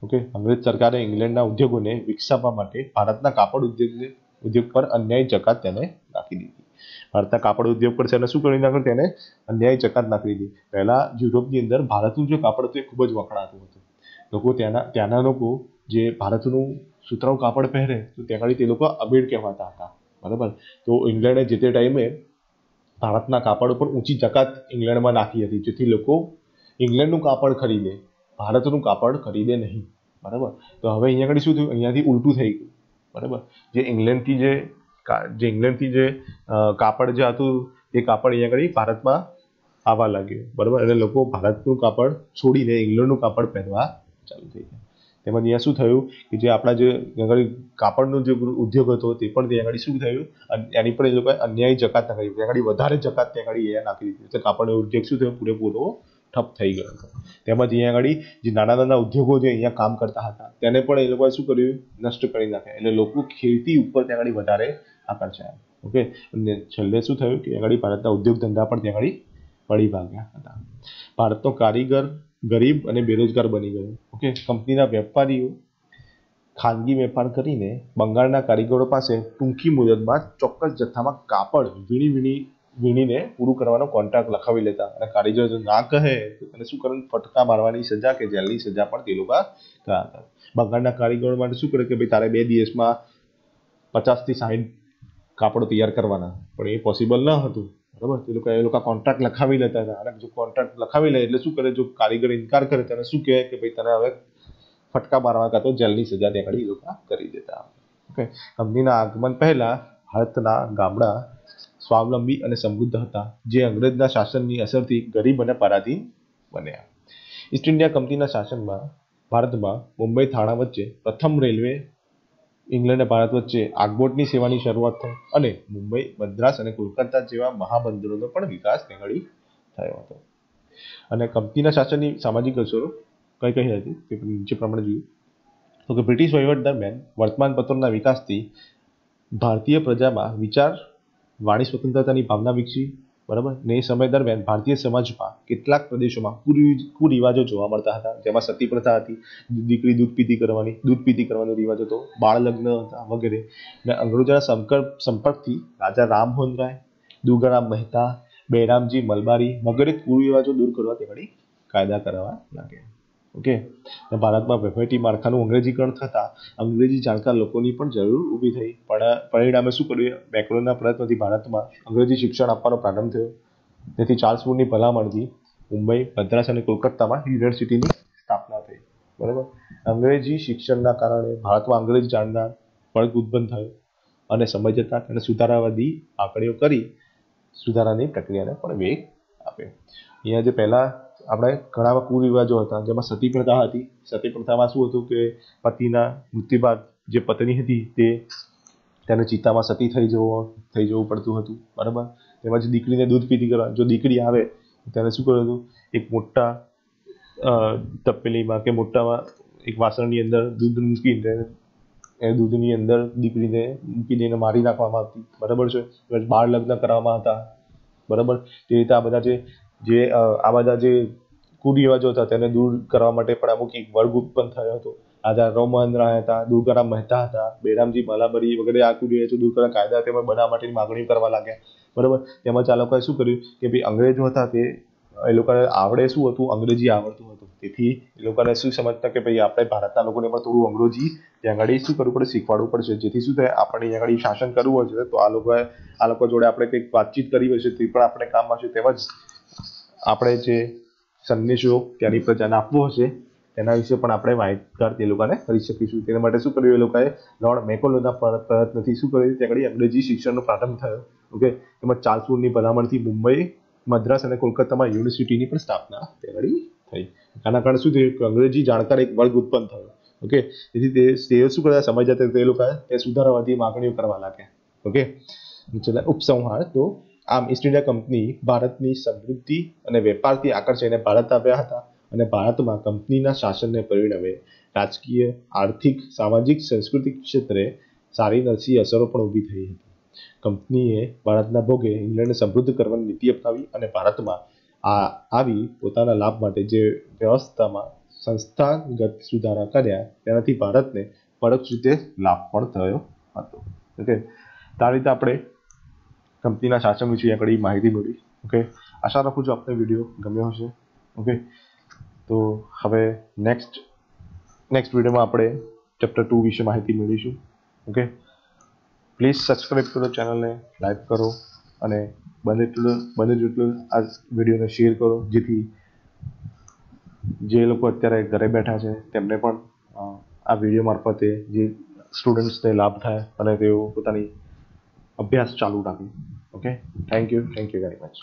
ઓકે, અંગ્રેજ સરકારે ઇંગ્લેન્ડના ઉદ્યોગોને વિકસાવવા માટે ભારતના કાપડ ઉદ્યોગ પર અન્યાયી જકાત તેને નાખી દીધી. ભારતના કાપડ ઉદ્યોગ પર તેને શું કરી નાખ્યું, તેને અન્યાયી જકાત નાખી દીધી. પહેલા યુરોપની અંદર ભારતનું જે કાપડ હતું એ ખૂબ જ વખણાતું હતું. ત્યાંના લોકો જે ભારતનું સુતરાઉ કાપડ પહેરે તો ત્યાં તે લોકો અમીર કહેવાતા હતા. બરાબર, તો ઇંગ્લેન્ડે જે તે ટાઈમે ભારતના કાપડ ઉપર ઊંચી જકાત ઇંગ્લેન્ડમાં નાખી હતી, જેથી લોકો ઇંગ્લેન્ડનું કાપડ ખરીદે, ભારતનું કાપડ ખરીદે નહીં. બરાબર, તો હવે અહીંયા આગળ શું થયું, અહીંયાથી ઉલટું થઈ ગયું. બરાબર, જે ઇંગ્લેન્ડથી જે કાપડ જે હતું એ કાપડ અહીંયા આગળ ભારતમાં આવવા લાગ્યું. બરાબર, એટલે લોકો ભારતનું કાપડ છોડીને ઇંગ્લેન્ડનું કાપડ પહેરવા ચાલુ થઈ ગયા. તેમજ અહીંયા શું થયું કે જે આપણા જે કાપડનો જે ઉદ્યોગ હતો તે પણ ત્યાં આગળ શું થયું, એની પર એ લોકોએ અન્યાયી જકાત નાખી, ત્યાં આગળ વધારે જકાત ત્યાં આગળ એ નાખી દીધી. એટલે કાપડનો ઉદ્યોગ શું થયો, પૂરેપૂરો ઠપ થઈ ગયો હતો. તેમજ અહીંયા આગળ જે નાના ઉદ્યોગો જે અહીંયા કામ કરતા હતા તેને પણ એ લોકોએ શું કર્યું, નષ્ટ કરી નાખ્યા. એટલે લોકો ખેતી ઉપર ત્યાં આગળ વધારે આકર્ષાયા. ઓકે, અને છેલ્લે શું થયું કે આગળ ભારતના ઉદ્યોગ ધંધા પણ ત્યાં આગળ પડી ભાગ્યા હતા. ભારતનો કારીગર ગરીબ અને બેરોજગાર બની ગયો. ઓકે, કંપનીના વેપારીઓ ખાનગી વેપાર કરીને બંગાળના કારીગરો પાસે ટૂંકી મુદતમાં ચોક્કસ જથ્થામાં કાપડ વીણીને પૂરું કરવાનો કોન્ટ્રાક્ટ લખાવી લેતા. અને કારીગર જો ના કહે તો તેને શું કરે, ફટકા મારવાની સજા કે જેલની સજા પણ તે લોકો કરાતા. બંગાળના કારીગરો માટે શું કરે કે ભાઈ તારે 2 દિવસમાં 50 થી 60 કાપડો તૈયાર કરવાના, પણ એ પોસિબલ ન હતું. બરાબર, એ લોકો કોન્ટ્રાક્ટ લખાવી લેતા હતા. અને જો કોન્ટ્રાક્ટ લખાવી લે એટલે શું કરે, જો કારીગર ઇનકાર કરે તેને શું કહે કે ભાઈ તને હવે ફટકા મારવા કાં તો જેલની સજા ત્યાં એ લોકો કરી દેતા. ઓકે, કંપનીના આગમન પહેલા ભારતના ગામડા સ્વાવલંબી અને સમૃદ્ધ હતા, જે અંગ્રેજના શાસનની અસરથી ગરીબ અને પરાધીન બન્યા. ઈસ્ટ ઇન્ડિયા કંપનીના શાસનમાં ભારતમાં મુંબઈ થાણા વચ્ચે પ્રથમ રેલવે ઇંગ્લેન્ડ અને ભારત વચ્ચે આગબોટની સેવાની શરૂઆત થઈ અને મુંબઈ, મદ્રાસ અને કોલકાતા જેવા મહાબંદરોનો પણ વિકાસ થયો હતો. અને કંપનીના શાસનની સામાજિક અસરો કઈ કઈ હતી તે નીચે પ્રમાણે જોઈએ તો કે બ્રિટિશ વહીવટ દરમિયાન વર્તમાનપત્રોના વિકાસથી ભારતીય પ્રજામાં વિચાર વાણી સ્વતંત્રતાની ભાવના વિકસી, બરાબર. ને એ સમય દરમિયાન ભારતીય સમાજમાં કેટલાક પ્રદેશોમાં કુરિવાજો જોવા મળતા હતા, જેમાં સતી પ્રથા હતી, દીકરી દૂધ પીતી કરવાનો રિવાજ હતો, બાળ લગ્ન હતા વગેરે. ને અંગ્રેજોના સંપર્કથી રાજા રામમોહન રાય, દુર્ગારામ મહેતા, બેરામજી મલબારી વગેરે કુરિવાજો દૂર કરવા તે ઘડી કાયદા કરવા લાગ્યા. ઓકે, ભારતમાં વહીવટી માળખાનું અંગ્રેજીકરણ થતાં અંગ્રેજી જાણકાર લોકોની પણ જરૂર ઊભી થઈ. પણ પરિણામે શું કર્યું? મેકલોના પ્રયત્નોથી ભારતમાં અંગ્રેજી શિક્ષણ આપવાનો પ્રારંભ થયો. તેથી ચાર્લ્સ વુડની ભલામણથી મુંબઈ, મદ્રાસ અને કોલકાતામાં યુનિવર્સિટીની સ્થાપના થઈ. બરાબર. અંગ્રેજી શિક્ષણના કારણે ભારતમાં અંગ્રેજી જાણનાર વર્ગ ઉત્પન્ન થયો અને સમય જતાં તેને સુધારાવાદી આંકડીઓ કરી સુધારાની પ્રક્રિયાને પણ વેગ આપ્યો. અહીંયા જે પહેલા આપણે ઘણા કુરિવાજો હતા, જેમાં સતી પ્રથા હતી. સતી પ્રથામાં શું હતું કે પતિના મૃત્યુ બાદ જે પત્ની હતી તેને ચિતામાં સતી થઈ જવું પડતું હતું, બરાબર. તેમજ દીકરીને દૂધ પીતી કરવા, જો દીકરી આવે તેને શું કર્યું હતું? એક મોટા તપેલીમાં કે મોટામાં એક વાસણની અંદર દૂધ મૂકીને એ દૂધની અંદર દીકરીને મૂકીને એને મારી નાખવામાં આવતી, બરાબર છે. બાળ લગ્ન કરવામાં હતા, બરાબર. તે રીતે આ બધા જે કુરિવાજો હતા તેને દૂર કરવા માટે પણ અમુક એક વર્ગ ઉત્પન્ન થયો હતો. રાજા રામમોહન રાય હતા, દુર્ગારામ મહેતા હતા, બેરામજી મલાબરી વગેરે આ કુરિવાજો દૂર કરવા કાયદા તેમાં બનાવવા માટેની માગણી કરવા લાગ્યા, બરાબર. તેમાં આ લોકોએ શું કર્યું કે ભાઈ અંગ્રેજો હતા એ લોકોને આવડે શું હતું? અંગ્રેજી આવડતું હતું. તેથી એ લોકોને શું સમજતા કે ભાઈ આપણે ભારતના લોકોને પણ થોડું અંગ્રેજી ત્યાં આગળ શું કરવું પડે? શીખવાડવું પડશે. જેથી શું થાય? આપણે અહીંયા આગળ શાસન કરવું હશે તો આ લોકો જોડે આપણે કંઈક વાતચીત કરવી હશે તે પણ આપણે કામ આવશે. તેમજ આપણે જે સંદેશો ત્યાંની પ્રજાને આપવો હશે તેના વિશે પણ આપણે માહિતગાર તે લોકોને કરી શકીશું. તેના માટે શું કર્યું? એ લોકોએ લોર્ડ મેકોલોના પ્રયત્નથી શું કર્યું? ત્યાં આગળ અંગ્રેજી શિક્ષણનો પ્રારંભ થયો. ઓકે, તેમજ ચાર્લ્સ વુડની ભલામણથી મુંબઈ, મદ્રાસ અને કોલકાતામાં યુનિવર્સિટીની પણ સ્થાપના ત્યાં આગળ થઈ. આના કારણે શું થયું? કે અંગ્રેજી જાણકાર એક વર્ગ ઉત્પન્ન થયો. ઓકે, તેથી તેઓ શું કરતા? સમય જતા તે લોકો તે સુધારાવાદી માગણીઓ કરવા લાગ્યા. ઓકે, ઉપસંહાર. તો આમ ઈસ્ટ ઇન્ડિયા કંપની ભારતની સમૃદ્ધિ અને વેપારથી આકર્ષાઈને ભારત આવ્યા હતા અને ભારતમાં કંપનીના શાસનને પરિણામે રાજકીય, આર્થિક, સામાજિક, સાંસ્કૃતિક ક્ષેત્રે સારી નરસી અસરો પણ ઊભી થઈ હતી. કંપનીએ ભારતના ભોગે ઇંગ્લેન્ડને સમૃદ્ધ કરવાની નીતિ અપનાવી અને ભારતમાં આવી પોતાના લાભ માટે જે વ્યવસ્થામાં સંસ્થાગત સુધારા કર્યા તેનાથી ભારતને પરોક્ષ રીતે લાભ પણ થયો હતો. ઓકે, આ રીતે આપણે કંપનીના શાસન વિશે આગળ માહિતી મળી. ઓકે, આશા રાખું છું આપને વિડીયો ગમ્યો હશે. ઓકે, તો હવે નેક્સ્ટ વિડીયોમાં આપણે ચેપ્ટર 2 વિશે માહિતી મેળવીશું. ઓકે, પ્લીઝ સબસ્ક્રાઈબ કરો ચેનલને, લાઈક કરો અને બને તેટલું આ વિડીયોને શેર કરો, જેથી જે લોકો અત્યારે ઘરે બેઠા છે તેમને પણ આ વિડીયો મારફતે જે સ્ટુડન્ટ્સને લાભ થાય અને તેઓ પોતાની અભ્યાસ ચાલુ રાખે. Okay, thank you very much.